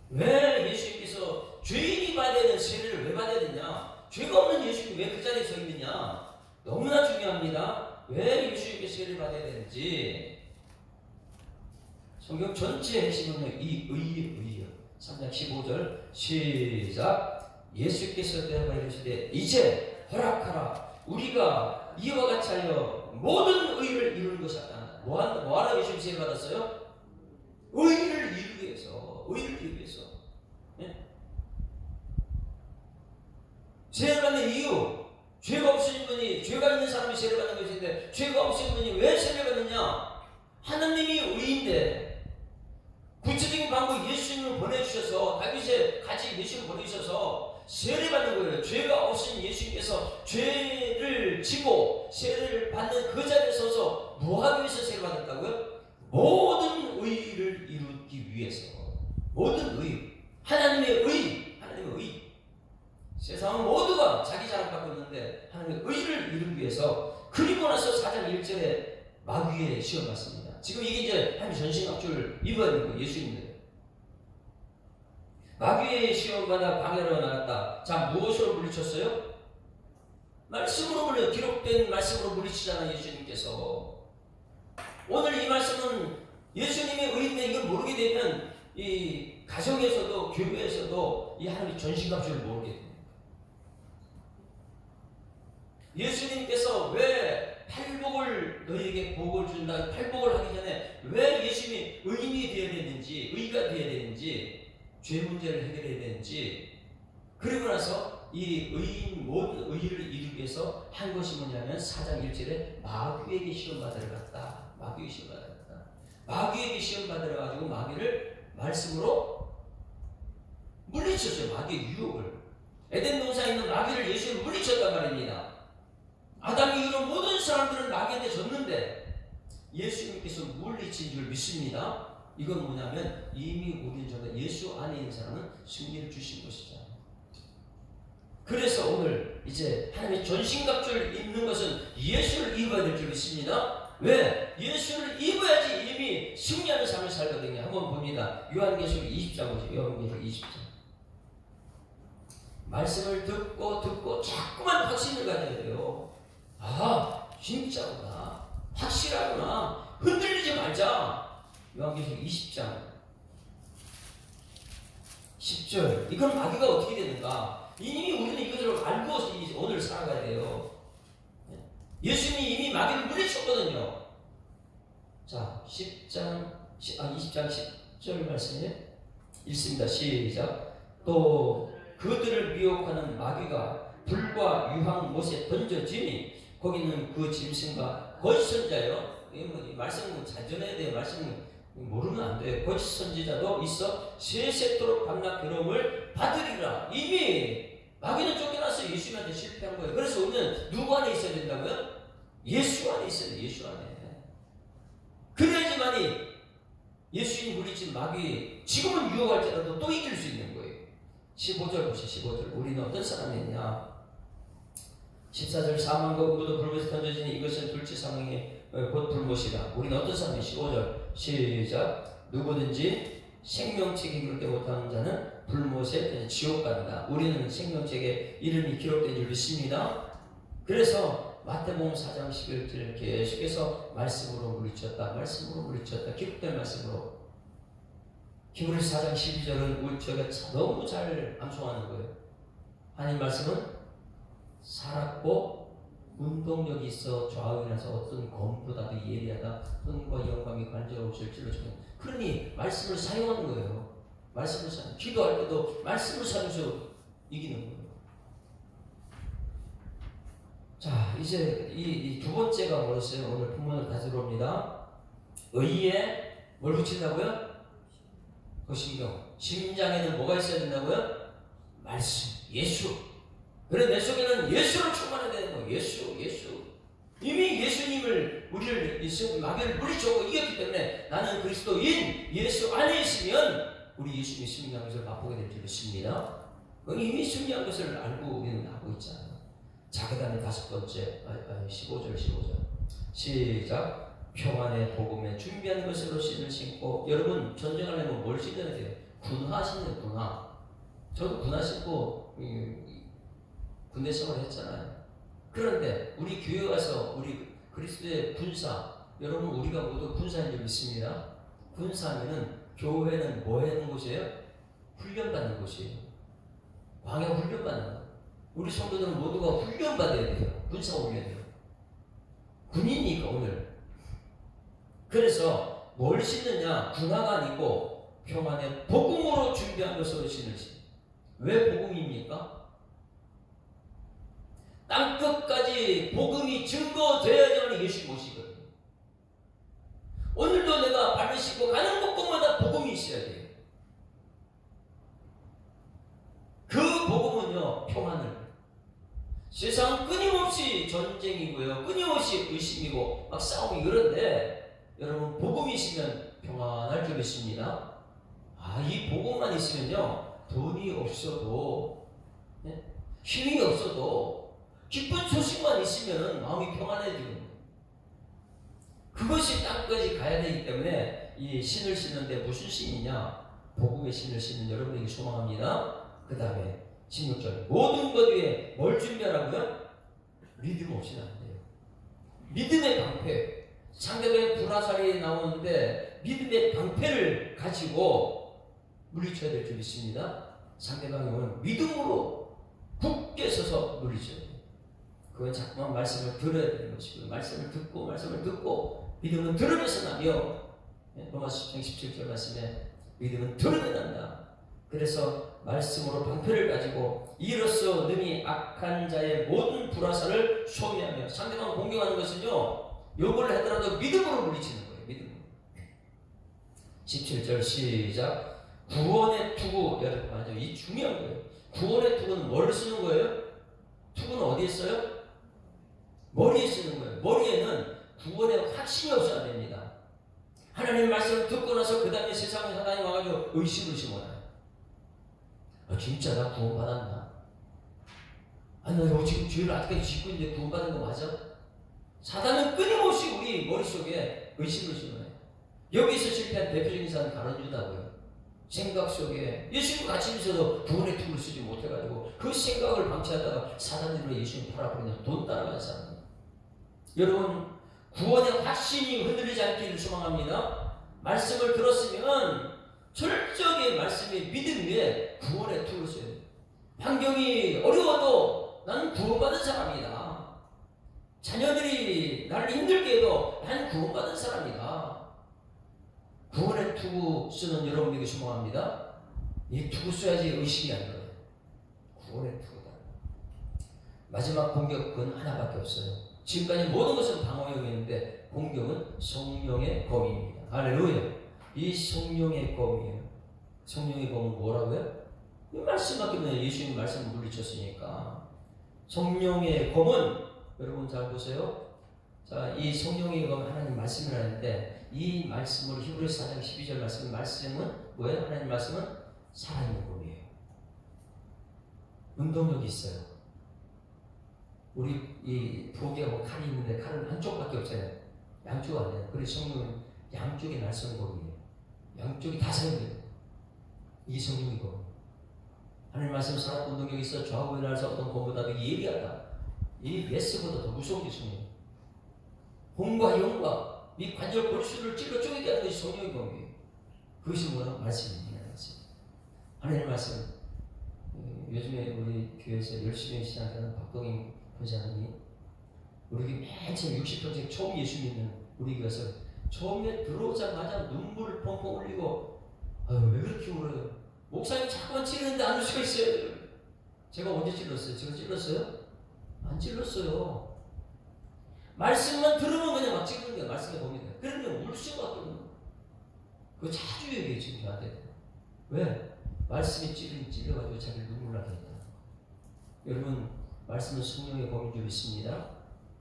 왜 예수님께서 죄인이 받아야 되는 세례를 왜 받아야 되냐? 죄가 없는 예수님이 왜 그 자리에 서 있느냐? 너무나 중요합니다. 왜 예수님께 세례를 받아야 되는지 성경 전체의 핵심은요 이 의의예요. 3장 15절 시작. 예수께서 대하여 이르시되 이제 허락하라. 우리가 이와 같이 하여 모든 의를 이루는 것이다. 뭐하러 예수님 세례 받았어요? 의를 이루기 위해서. 네? 세례 받는 이유. 죄가 없으신 분이 죄가 있는 사람이 세례 받는 것인데 죄가 없으신 분이 왜 세례 받느냐? 하나님이 의인데 구체적인 방법 예수님을 예수님을 보내주셔서 다윗의 같이 예수님을 보내주셔서 세례받는 거예요. 죄가 없으신 예수님께서 죄를 지고 세례를 받는 그 자리에 서서 뭐하기 위해서 세례받았다고요? 모든 의를 이루기 위해서. 모든 의, 하나님의 의, 하나님의 의. 세상은 모두가 자기 자랑 갖고 있는데 하나님의 의를 이루기 위해서. 그리고 나서 4장 1절에 마귀의 시험 받습니다. 지금 이게 이제 하나님 전신갑주를 입어야 되는 거예요. 예수님들. 마귀의 시험받아 광야로 나갔다. 자, 무엇으로 물리쳤어요? 말씀으로 물려. 기록된 말씀으로 물리치잖아요. 예수님께서. 오늘 이 말씀은 예수님의 의인데 이걸 모르게 되면 이 가정에서도 교회에서도 이 하나님의 전신갑주를 모르게 됩니다. 예수님께서 왜 팔복을 너희에게 복을 준다. 팔복을 하기 전에 왜 예수님이 의인이 되어야 되는지, 의가 되어야 되는지, 죄 문제를 해결해야 되는지, 그리고 나서 이 의인 모든 의를 이루기 위해서 한 것이 뭐냐면 4장 1절에 마귀에게 시험 받으러 갔다. 마귀에게 시험 받으러 갔다. 마귀에게 시험 받으러 가지고 마귀를 말씀으로 물리쳤어요. 마귀의 유혹을. 에덴 동산에 있는 마귀를 예수님이 물리쳤단 말입니다. 아담 이후로 모든 사람들은 마귀한테 졌는데 예수님께서 물리친 줄 믿습니다. 이건 뭐냐면 이미 우리는 전에 예수 안에 있는 사람은 승리를 주신 것이죠. 그래서 오늘 이제 하나님의 전신갑주를 입는 것은 예수를 입어야 될 줄 믿습니다. 왜? 예수를 입어야지 이미 승리하는 삶을 살거든요. 한번 봅니다. 요한계시록 20장 보세요. 요한계시록 20장. 말씀을 듣고 자꾸만 확신을 가져야 돼요. 아, 진짜구나. 확실하구나. 흔들리지 말자. 요한계시록 20장 10절. 이건 마귀가 어떻게 되는가? 이미 우리는 이것을 알고 오늘 살아가야 돼요. 예수님이 이미 마귀를 물리쳤거든요. 자, 20장 10절 말씀이에요. 읽습니다. 시작. 또 그들을 미혹하는 마귀가 불과 유황 못에 던져지니 거기는 그 짐승과 거짓 선자요. 이 말씀은 잘 전해야 돼요. 말씀은 모르면 안 돼요. 거짓 선지자도 있어 세세토록 밤낮 괴로움을 받으리라. 이미 마귀는 쫓겨나서 예수님한테 실패한 거예요. 그래서 우리는 누구 안에 있어야 된다고요? 예수 안에 있어야 돼요. 예수 안에. 그래야지만이 예수님 물리친 마귀 지금은 유혹할지라도 또 이길 수 있는 거예요. 15절 보시죠. 15절. 우리는 어떤 사람이냐? 14절. 사망과 음부도 불못에 던져지니 이것은 둘째 상황의 곧 불못이라. 우리는 어떤 사람이? 15절 시작. 누구든지 생명책에 기록되지 못하는 자는 불못에 지옥 간다. 우리는 생명책에 이름이 기록된 줄 믿습니다. 그래서 마태복음 4장 11절 계속해서 말씀으로 물리쳤다. 말씀으로 물리쳤다. 기록된 말씀으로. 히브리서 4장 12절은 우리 저희가 너무 잘 암송하는 거예요. 하나님 말씀은 살았고 운동력이 있어 좌우에 나서 어떤 검보다도 예리하다. 손과 영광이 간절없을 찔러주는. 그러니 말씀을 사용하는 거예요. 말씀을 사용. 기도할 때도 말씀을 사용해서 이기는 거예요. 자, 이제 이 두 번째가 뭐였어요? 오늘 본문을 다시 들어옵니다. 의에 뭘 붙인다고요? 거신경. 심장에는 뭐가 있어야 된다고요? 말씀, 예수. 그래, 내 속에는 예수로 충만해야 되는 거예요. 예수. 이미 예수님을, 우리를, 마귀를 물리쳤고 이겼기 때문에 나는 그리스도인 예수 안에 있으면 우리 예수님이 승리한 것을 맛보게 될 줄 믿습니다. 이미 승리한 것을 알고 우리는 하고 있잖아요. 자, 그 다음에 다섯 번째, 15절. 시작. 평안의 복음에 준비한 것으로 신을 신고. 여러분, 전쟁하려면 뭘 신어야 돼요? 군화 신어요. 군화. 저도 군화 신고 군대 생활을 했잖아요. 그런데 우리 교회 가서 우리 그리스도의 군사, 여러분 우리가 모두 군사인 줄 믿습니다. 군사면은 교회는 뭐 하는 곳이에요? 훈련받는 곳이에요. 광야 훈련받는 곳. 우리 성도들은 모두가 훈련받아야 돼요. 군사 훈련이요. 군인이니까 오늘. 그래서 뭘 신느냐? 군화가 아니고 평안의 복음으로 준비한 것으로 신으시. 왜 복음입니까? 땅끝까지 복음이 증거되어야지만 예수 모시거든요. 오늘도 내가 발을 씻고 가는 곳곳마다 복음이 있어야 돼요. 평안을. 세상은 끊임없이 전쟁이고요, 끊임없이 의심이고 막 싸움이 그런데 여러분 복음이 있으면 평안할 줄 믿습니다. 이 복음만 있으면요, 돈이 없어도, 힘이 없어도 기쁜 소식만 있으면 마음이 평안해지는 거예요. 그것이 땅까지 가야 되기 때문에 이 신을 신는데 무슨 신이냐? 복음의 신을 신는 여러분에게 소망합니다. 그 다음에 16절, 모든 것 위에 뭘 준비하라고요? 믿음 없이는 안 돼요. 믿음의 방패. 상대방의 불화살이 나오는데 믿음의 방패를 가지고 물리쳐야 될 줄 믿습니다. 상대방이 오면 믿음으로 굳게 서서 물리쳐야 돼요. 그건 자꾸만 말씀을 들어야 되는 것이고요. 말씀을 듣고 믿음은 들으면서 나며, 로마서 10장 17절 말씀에 믿음은 들으면 난다. 그래서 말씀으로 방패를 가지고 이로써 능히 악한 자의 모든 불화살을 소멸하며, 상대방을 공격하는 것은요, 욕을 하더라도 믿음으로 물리치는 거예요. 믿음으로. 17절 시작. 구원의 투구. 여러분 맞아요. 이 중요한 거예요. 구원의 투구는 뭘 쓰는 거예요? 투구는 어디에 써요? 머리에 쓰는 거예요. 머리에는 구원의 확신이 없어야 됩니다. 하나님의 말씀을 듣고 나서 그 다음에 세상에 사단이 와가지고 의심을 심어놔요. 진짜 나 구원받았나? 나 지금 죄를 아직까지 짓고 있는데 구원받은 거 맞아? 사단은 끊임없이 우리 머릿속에 의심을 심어놔요. 여기서 실패한 대표적인 사람은 가론 유다고요. 생각 속에 예수님 같이 있어도 구원의 툴을 쓰지 못해가지고 그 생각을 방치하다가 사단으로 예수님 팔아버리면서 돈 따라가는 사람. 여러분, 구원의 확신이 흔들리지 않기를 소망합니다. 말씀을 들었으면 철저하게 말씀의 믿음 위에 구원의 툴을 써야 돼요. 환경이 어려워도 나는 구원받은 사람이다. 자녀들이 나를 힘들게 해도 나는 구원받은 사람이다. 구원의 투구 쓰는 여러분에게 소망합니다. 이 투구 써야지 의심이 안 들어요. 구원의 투구다. 마지막 공격은 하나밖에 없어요. 지금까지 모든 것은 방어에 의했는데 공격은 성령의 검입니다. 할렐루야. 이 성령의 검이에요. 성령의 검은 뭐라고요? 이 말씀 같으면 예수님 말씀을 물리쳤으니까. 성령의 검은 여러분 잘 보세요. 자, 이 성령의 검은 하나님 말씀을 하는데 이 말씀으로 히브리서 4장 12절 말씀은 뭐예요? 하나님 말씀은 살아있는 검이에요. 운동력이 있어요. 우리 이 부엌에 뭐 칼이 있는데 칼은 한쪽밖에 없잖아요. 양쪽 안 돼요. 그래서 성령은 양쪽에 날선 검이에요. 양쪽이 다 사용돼요. 이게 성령의 검. 하나님 말씀 산업 운동력이 있어 좌우에 날서 어떤 검보다도 예리하다. 이 예스보다 더 무서운 게 성령이에요. 혼과 영과 이 관절 골수를 찔러 쪼개게 하는 것이 성령의 검이에요. 그것이 뭐라고? 말씀입니다. 하나님 말씀. 요즘에 우리 교회에서 열심히 신앙하는 박동인 권사님이 우리 맨 처음 60평생 처음 예수 믿는 우리 교회에서 처음에 들어오자마자 눈물을 펑펑 흘리고 왜 그렇게 울어요? 목사님이 자꾸만 찌르는데 안 울 수가 있어요. 제가 언제 찔렀어요? 제가 찔렀어요? 안 찔렀어요. 말씀만 들으면 그냥 막 찌르는 거예요. 말씀에 보면 그러면 울 수가 없는 거예요. 그거 자주 얘기해요. 지금 저한테. 왜? 말씀에 찔려가지고 자기를 눈물 나게 했다. 여러분, 말씀은 성령의 검인 줄 믿습니다.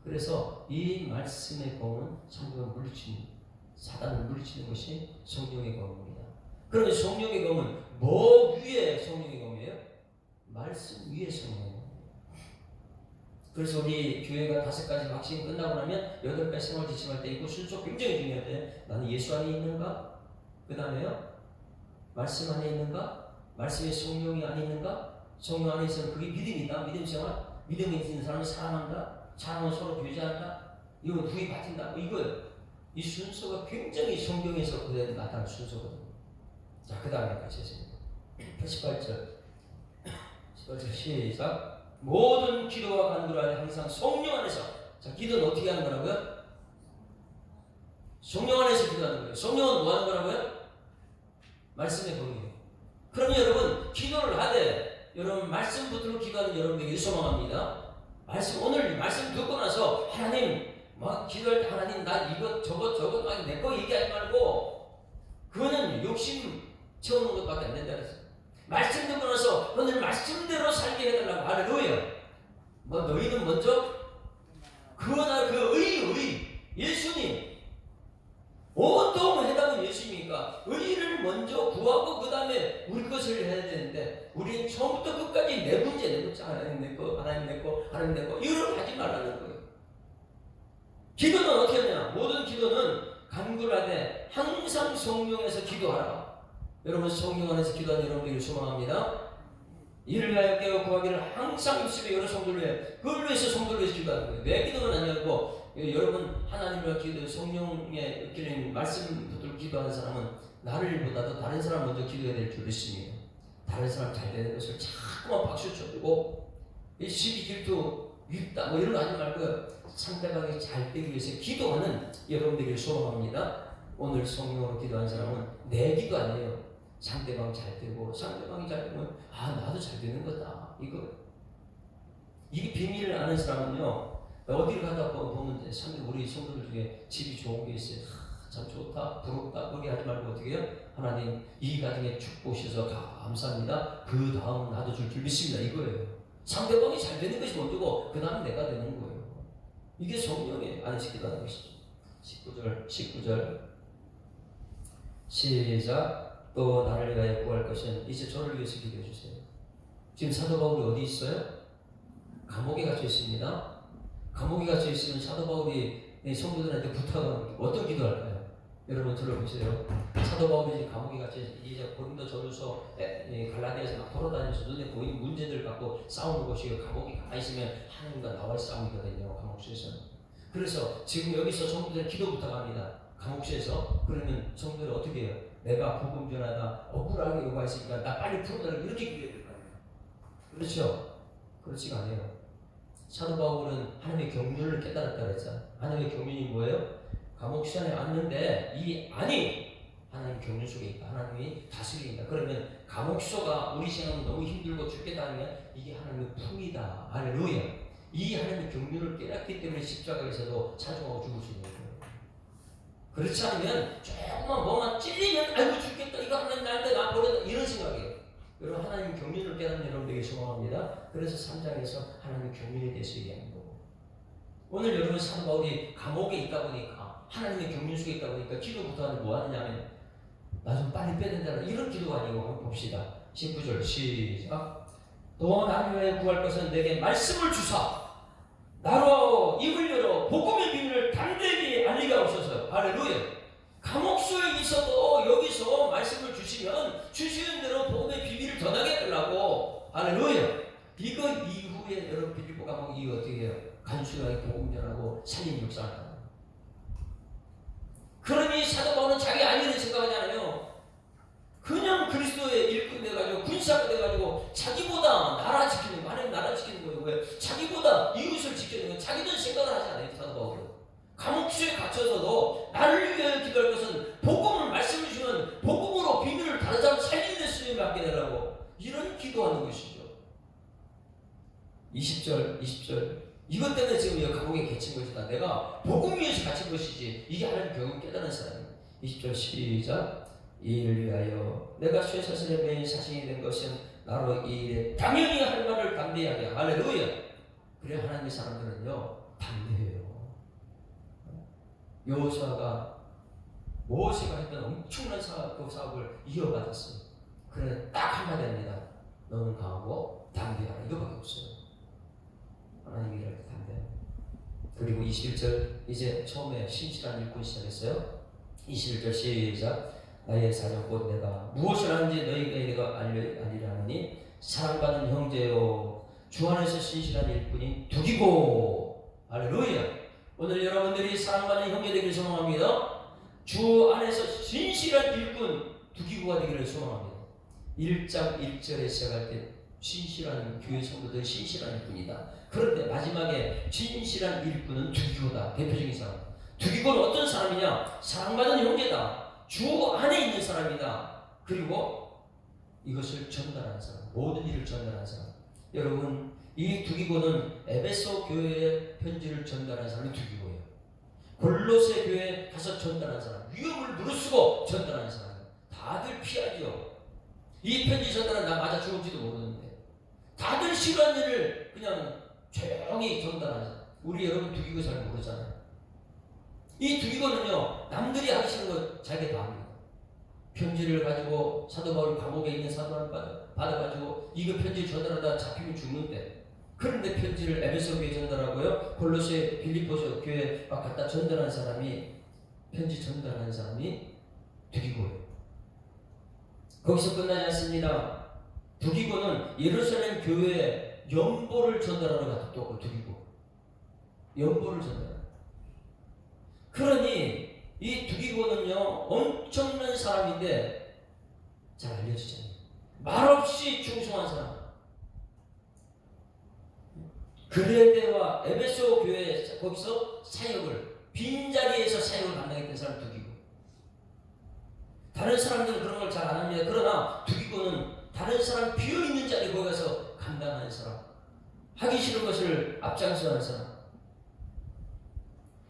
그래서 이 말씀의 검은 성령을 물리치는, 사단을 물리치는 것이 성령의 검입니다. 그러면 성령의 검은 뭐 위에 성령의 검이에요? 말씀 위에 성령의 검이에요. 그래서 우리 교회가 5가지 확신이 끝나고 나면 8가지 생활 지침할 때 있고 순서 굉장히 중요한데 나는 예수 안에 있는가? 그 다음에요, 말씀 안에 있는가? 말씀의 성령이 안에 있는가? 성령 안에 있으면 그게 믿음이다. 믿음 생활. 믿음이 있는 사람은 사랑한다. 사랑은 서로 교제한다. 이건 후에 받친다. 이거예요. 이 순서가 굉장히 성경에서 그대로 나타난 순서거든요. 자, 그 다음에 같이 했습니다. 18절. 18절 시작. 모든 기도와 간구를 항상 성령 안에서. 자, 기도는 어떻게 하는 거라고요? 성령 안에서 기도하는 거예요. 성령은 뭐 하는 거라고요? 말씀의 검이에요. 그러면 여러분, 기도를 하되 여러분 말씀 붙들고 기도하는 여러분에게 소망합니다. 오늘 말씀 듣고 나서 하나님 막 기도할 때 하나님 나 이것 저것 막 내 거 얘기하지 말고 그거는 욕심 채우는 것밖에 안 된다 그랬어요. 말씀 듣고 나서 오늘 말씀대로 살게 해달라고. 할렐루야. 뭐 너희는 먼저 그러나 그 의 예수님 온통 해답은 예수님이니까 의를 먼저 구하고 그 다음에 우리 것을 해야 되는데 우리는 처음부터 끝까지 내 문제 하나님 내 거 하나님 내 거 하나님 내 거 이걸 하지 말라는 거예요. 기도는 어떻게 하냐? 모든 기도는 간구하되 항상 성령에서 기도하라. 여러분 성령 안에서 기도하는 여러분들을 소망합니다. 이를 위하여 깨어 구하기를 항상 입술에 여러 성도를 위해 그걸 위해서 성도를 위해서 기도하는 거예요. 내 기도는 아니고 여러분 하나님과 기도 성령의 이끌린 말씀 붙들고 기도하는 사람은 나를 보다도 다른 사람 먼저 기도해야 될 줄 믿습니다. 다른 사람 잘 되는 것을 자꾸만 박수 쳐주고 시비 질투 밉다 뭐 이런 거 하지 말고요. 상대방이 잘 되기 위해서 기도하는 여러분들이 소망합니다. 오늘 성령으로 기도하는 사람은 내 기도 아니에요. 상대방 잘 되고 상대방이 잘 되면 나도 잘 되는 거다. 이게 비밀을 아는 사람은요. 어디를 가다 보면 우리 성도들 중에 집이 좋은 게 있어요. 참 좋다, 부럽다, 그렇게 하지 말고 어떻게 해요? 하나님 이 가정에 축복 주셔서 감사합니다. 그 다음은 나도 줄 믿습니다. 이거예요. 상대방이 잘 되는 것이 먼저고 그 다음 내가 되는 거예요. 이게 성령의 안에서 기도하는 것이죠. 19절 시작. 또 나를 위하여 구할 것은 이제 저를 위해서 기도해 주세요. 지금 사도 바울이 어디 있어요? 감옥에 갇혀 있습니다. 감옥에 갇혀 있으면 사도 바울이 성도들한테 부탁은 어떤 기도할까요? 여러분 들어보세요. 사도 바울이 감옥에 갇혀 이제 고린도 전후서 갈라디아에서 막 돌아다니면서 눈에 보이는 문제들 갖고 싸우는 것이 감옥에 가 있으면 하나님과 나와의 싸움이거든요. 감옥수에서는. 그래서 지금 여기서 성도들 기도 부탁합니다. 감옥수에서. 그러면 성도들 어떻게 해요? 내가 복음 전하다 억울하게 요구했으니까 나 빨리 풀어달라고 이렇게 기도해야 될 거 아니에요. 그렇죠? 그렇지가 않아요. 사도 바울은 하나님의 경륜을 깨달았다 그랬잖아요. 하나님의 경륜이 뭐예요? 감옥 시간에 왔는데 이 안이 하나님 경륜 속에 있다. 하나님이 다스린다. 그러면 감옥소가 우리 생각은 너무 힘들고 죽겠다 하면 이게 하나님의 품이다. 할렐루야. 이 하나님의 경륜을 깨닫기 때문에 십자가에서도 찬송하고 죽을 수 있는 거예요. 그렇지 않으면 조금만 뭐만 찔리면 아이고 죽겠다. 이거 하나님 나한테 나 버렸다. 이런 생각이에요. 여러분 하나님 경륜을 깨닫는 여러분에게 소망합니다. 그래서 3장에서 하나님 경륜에 대해서 얘기하는 거고 오늘 여러분 사도 바울이 감옥에 있다 보니까 하나님의 경륜 속에 있다 보니까 기도부터 하는 뭐 하느냐면 나 좀 빨리 빼야 된다 이런 기도가 아니고 한번 봅시다. 19절 시작. 또 나를 위하여 구할 것은 내게 말씀을 주사 나로 입을 열어 복음의 비밀을 담대히 알리게 하옵소서. 할렐루야. 감옥소에 있어도 여기서 말씀을 주시면 주시는 대로 복음의 비밀을 전하게 해달라고. 할렐루야. 이거 이후에 여러분 빌립보 감옥 이후 어떻게 해요? 간수하게 복음 전하고 살림 묵상하다. 그러니 사도 바울은 자기 아니라는 생각하잖아요. 그냥 그리스도의 일꾼 돼가지고 군사가 돼가지고 자기보다 나라 지키는 거 하나님 나라 지키는 거예요. 왜? 자기보다 이웃을 지키는 거 자기들 생각을 하지 않아요. 사도 바울은 감옥수에 갇혀서도 나를 위하여 기도할 것은 복음을 말씀해 주면 복음으로 비밀을 다른 사람 살리는 데 쓰임을 받게 되라고 이런 기도하는 것이죠. 20절 이것 때문에 지금 이 감옥에 갇힌 것이다. 내가 복음 위에서 갇힌 것이지 이게 하나님 경험 깨달은 사람이에요. 20절 시작. 이 일을 위하여 내가 쇠사슬의 메인 사신이 된 것은 나로 이 일에 당연히 할 말을 담대하게. 할렐루야. 그래 하나님의 사람들은요 담대해요. 여호수아가 모세가 했던 엄청난 사업을 이어받았어요. 그래 딱 한마디 합니다. 너는 강하고 담대하라. 이거밖에 없어요. 하나님이 이럴 때 담대해요. 그리고 21절 이제 처음에 신실한 일꾼 시작했어요. 21절 시작. 나의 사정 곧 내가 무엇을 하는지 너희에게 내가 알리라 하니 사랑받는 형제요 주 안에서 신실한 일꾼이 두기고. 할렐루야. 오늘 여러분들이 사랑받는 형제 되기를 소망합니다. 주 안에서 신실한 일꾼 두기고가 되기를 소망합니다. 1장 1절에 시작할 때 신실한 교회 성도들 신실한 일꾼이다. 그런데 마지막에 진실한 일꾼은 두기고다. 대표적인 사람. 두기고는 어떤 사람이냐? 사랑받는 형제다. 주 안에 있는 사람이다. 그리고 이것을 전달하는 사람. 모든 일을 전달하는 사람. 여러분 이 두기고는 에베소 교회에 편지를 전달한 사람이 두기고예요. 골로새 교회에 가서 전달한 사람. 위험을 무릅쓰고 전달하는 사람. 다들 피하죠. 이 편지 전달은 나 맞아 죽을지도 모르는데 다들 싫어하는 일을 그냥 조용히 전달하는 사람. 우리 여러분 두기고 잘 모르잖아요. 이 두기고는요, 남들이 하기 싫은 거 자기가 다 합니다. 편지를 가지고 사도 바울 감옥에 있는 사도를 받아가지고 이거 편지 전달하다 잡히면 죽는데, 그런데 편지를 에베소 교회 전달하고요, 골로새 빌립보 교회 갖다 전달한 사람이, 편지 전달하는 사람이 두기고예요. 거기서 끝나지 않습니다. 두기고는 예루살렘 교회에 연보를 전달하러 갔다 또 두기고, 연보를 전달하러. 그러니 이 두기고는요, 엄청난 사람인데 잘 알려지잖아요. 말없이 충성한 사람. 그레데와 에베소 교회 거기서 사역을, 빈자리에서 사역을 감당했던 사람 두기고. 다른 사람들은 그런 걸 잘 안 합니다. 그러나 두기고는 다른 사람 비어있는 자리에 거기 가서 감당하는 사람, 하기 싫은 것을 앞장서는 사람,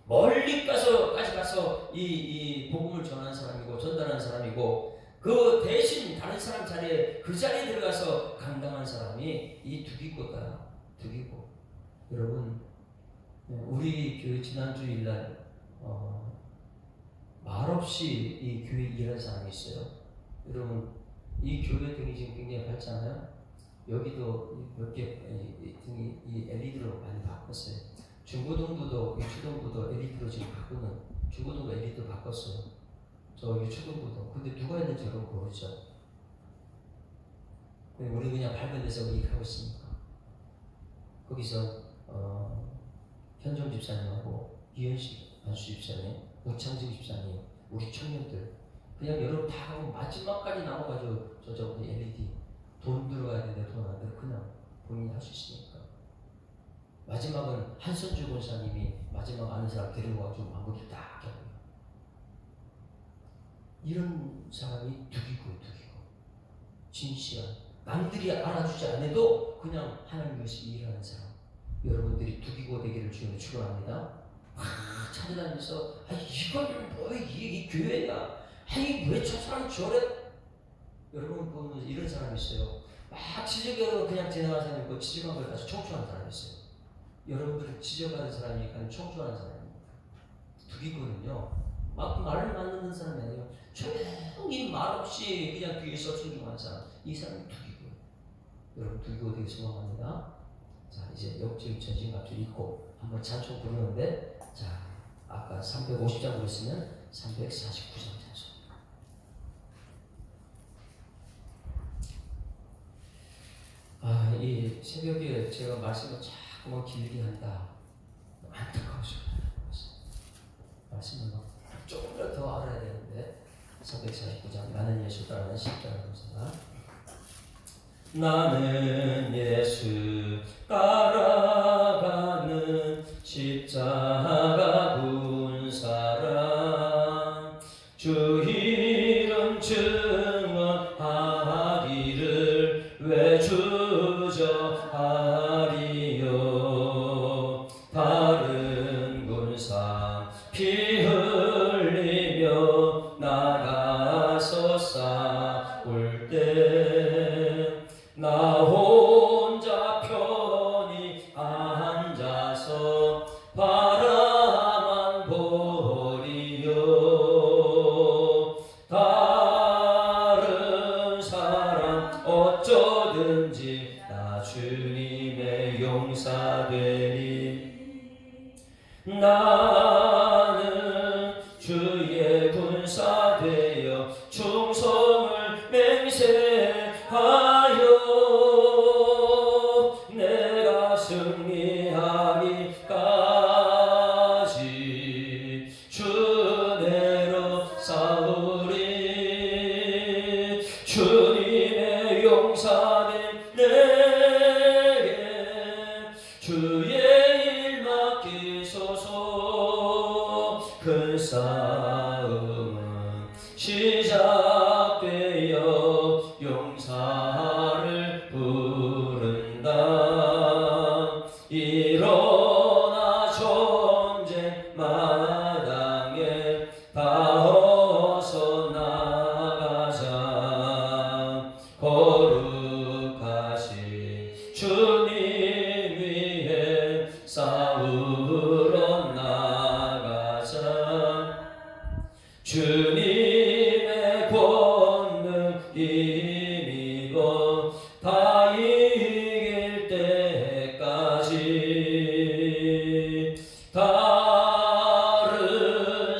멀리까지 가서 이 복음을 전하는 사람이고 전달하는 사람이고, 그 대신 다른 사람 자리에, 그 자리에 들어가서 감당하는 사람이 이 두기고다. 두기고. 여러분, 우리 교회 지난주일날 말없이 이 교회 일하는 사람이 있어요. 여러분, 이 교회 등이 지금 굉장히 밝잖아요. 여기도 몇 개 등이 이 LED로 많이 바꿨어요. 중고등부도 유초등부도 LED로 지금 바꾸는, 중고등부 LED 바꿨어요. 저 유초등부도. 근데 누가 했는지 여러분 모르죠. 우리 그냥 밝은 데서 일하고 있으니까. 거기서 현정 집사님하고 이현식 안수 집사님, 오창진 집사님, 우리 청년들 그냥 여러분 다 하고 마지막까지 남아가지고 저 LED 돈 들어가야 되는데 돈 안 들어, 그냥 본인이 할 수 있으니까. 마지막은 한선주 권사님이 마지막 아는 사람 데려와가지고 마무리 딱 하고. 이런 사람이 두기고. 진실한, 남들이 알아주지 않아도 그냥 하나님 위해서 일하는 사람. 여러분들이 두기고 되기를 주님을 축원합니다. 찾아다니면서 이건 뭐야, 이 교회야, 왜 저 사람 저래. 여러분 보면 이런 사람이 있어요. 막 지적으로 그냥 지나가는 사람이 있고, 지적한 걸 다시 청소하는 사람이 있어요. 여러분들은 지적하는 사람이니까 청소하는 사람입니다. 두기고는요, 막 말을 만드는 사람이 아니에요. 조용히 말없이 그냥 뒤에서 순종하는 사람, 이 사람이 두기고예요. 여러분 두기고 되게 소망합니다. 자, 이제 역적인 전신갑주를 입고 한번 찬송 부르는데, 자, 아까 350장 그랬으면 349장 찬송. 이 새벽에 제가 말씀을 자꾸만 길게 한다. 안타까우셔요. 말씀을 조금 더 알아야 되는데, 349장 나는 예수 따르는 십자가 감사가. 나는 예수 따라가는 십자가 군 사람, 주 이름 증언하기를 왜 주저하리요. 다른 군사 피 흘리며 나가서 싸울 때 나 혼자 편히 앉아서 바라만 보리요. 다른 사람 어쩌든지 나 주님의 용사되리. 나는 주의 군사 되어 충성을 맹세하여 내가 승리하기까지 주대로 싸우리. 주님의 용사된 내게 주의 일 맡기소서. 큰 싸움은 시작되어 용사를 부른다. 일어나 전쟁 마당에 다 어서 나가자. 거룩하신 주 다 이길 때까지 다른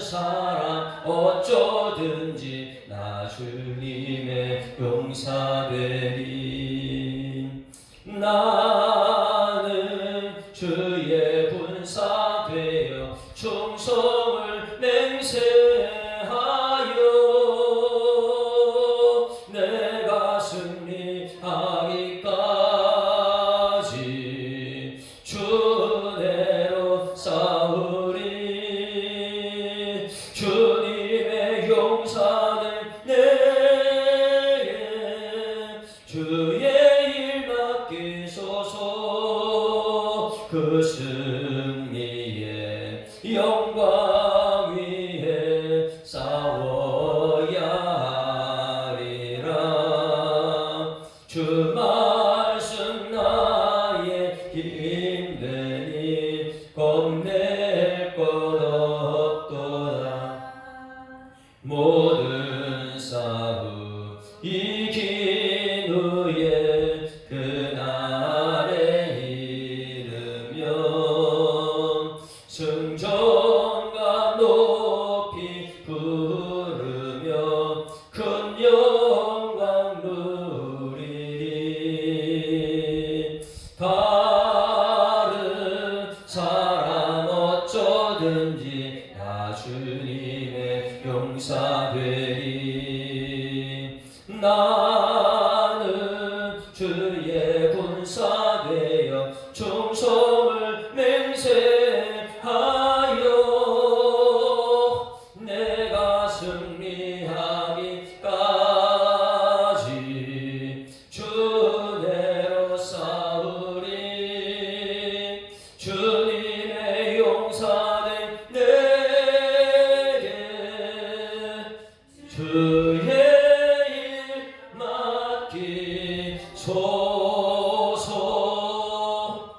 사람 어쩌든지 나 주님의 용사되리. 나는 주의 군사 되어 충성을 맹세하여 내가 승리하기까지 주대로 싸우리. 주님의 용사는 내게 주의 일 맡기소서. 그 승리의 영광 위에 싸워야 하리라. 주 말씀 나의 힘되니 겁낼 것 없도다. 모든 싸움 이긴 후에 그날에 이르면 승전감 높이 부르며 큰 영광 누리리. 다른 사람 어쩌든지 나 주님의 용사되리. 나는 주의 군사 되어 충성을 맹세하여 내가 승리하기까지 주대로 싸우리. 주님의 용사된 내게 주의 일 맡기소서.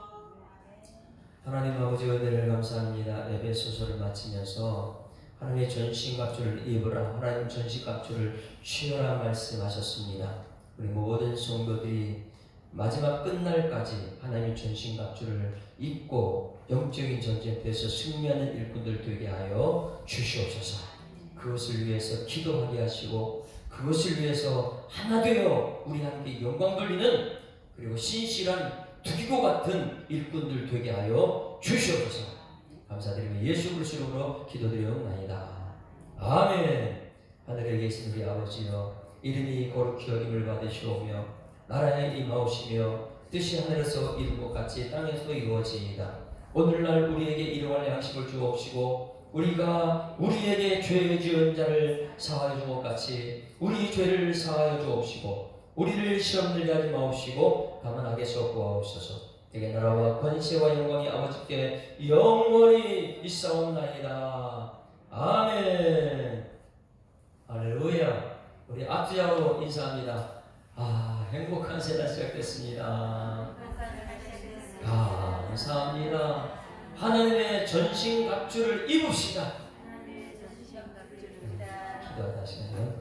하나님 아버지 은혜를 감사합니다. 에베소서를 마치면서 하나님의 전신갑주를 입으라, 하나님 전신갑주를 취하라 말씀하셨습니다. 우리 모든 성도들이 마지막 끝날까지 하나님의 전신갑주를 입고 영적인 전쟁터에서 승리하는 일꾼들 되게 하여 주시옵소서. 그것을 위해서 기도하게 하시고 그것을 위해서 하나 되어 우리 함께 영광 돌리는 그리고 신실한 두기고 같은 일꾼들 되게 하여 주시옵소서. 감사드리며 예수 그리스도로 기도드리옵나이다. 아멘. 하늘에 계신 우리 아버지여, 이름이 거룩히 여김을 받으시오며 나라에 임하오시며 뜻이 하늘에서 이룬 것 같이 땅에서도 이루어지이다. 오늘날 우리에게 일용할 양식을 주옵시고 우리가 우리에게 죄 지은 자를 사하여 준 것 같이 우리 죄를 사하여 주옵시고 우리를 시험 들게 하지 마옵시고 다만 악에서 구하옵소서. 대개 나라와 권세와 영광이 아버지께 영원히 있사옵나이다. 아멘. 할렐루야. 우리 앞지하로 인사합니다. 행복한 세상 시작됐습니다. 감사합니다. 하나님의 전신갑주를 입읍시다. 기도하다 하시면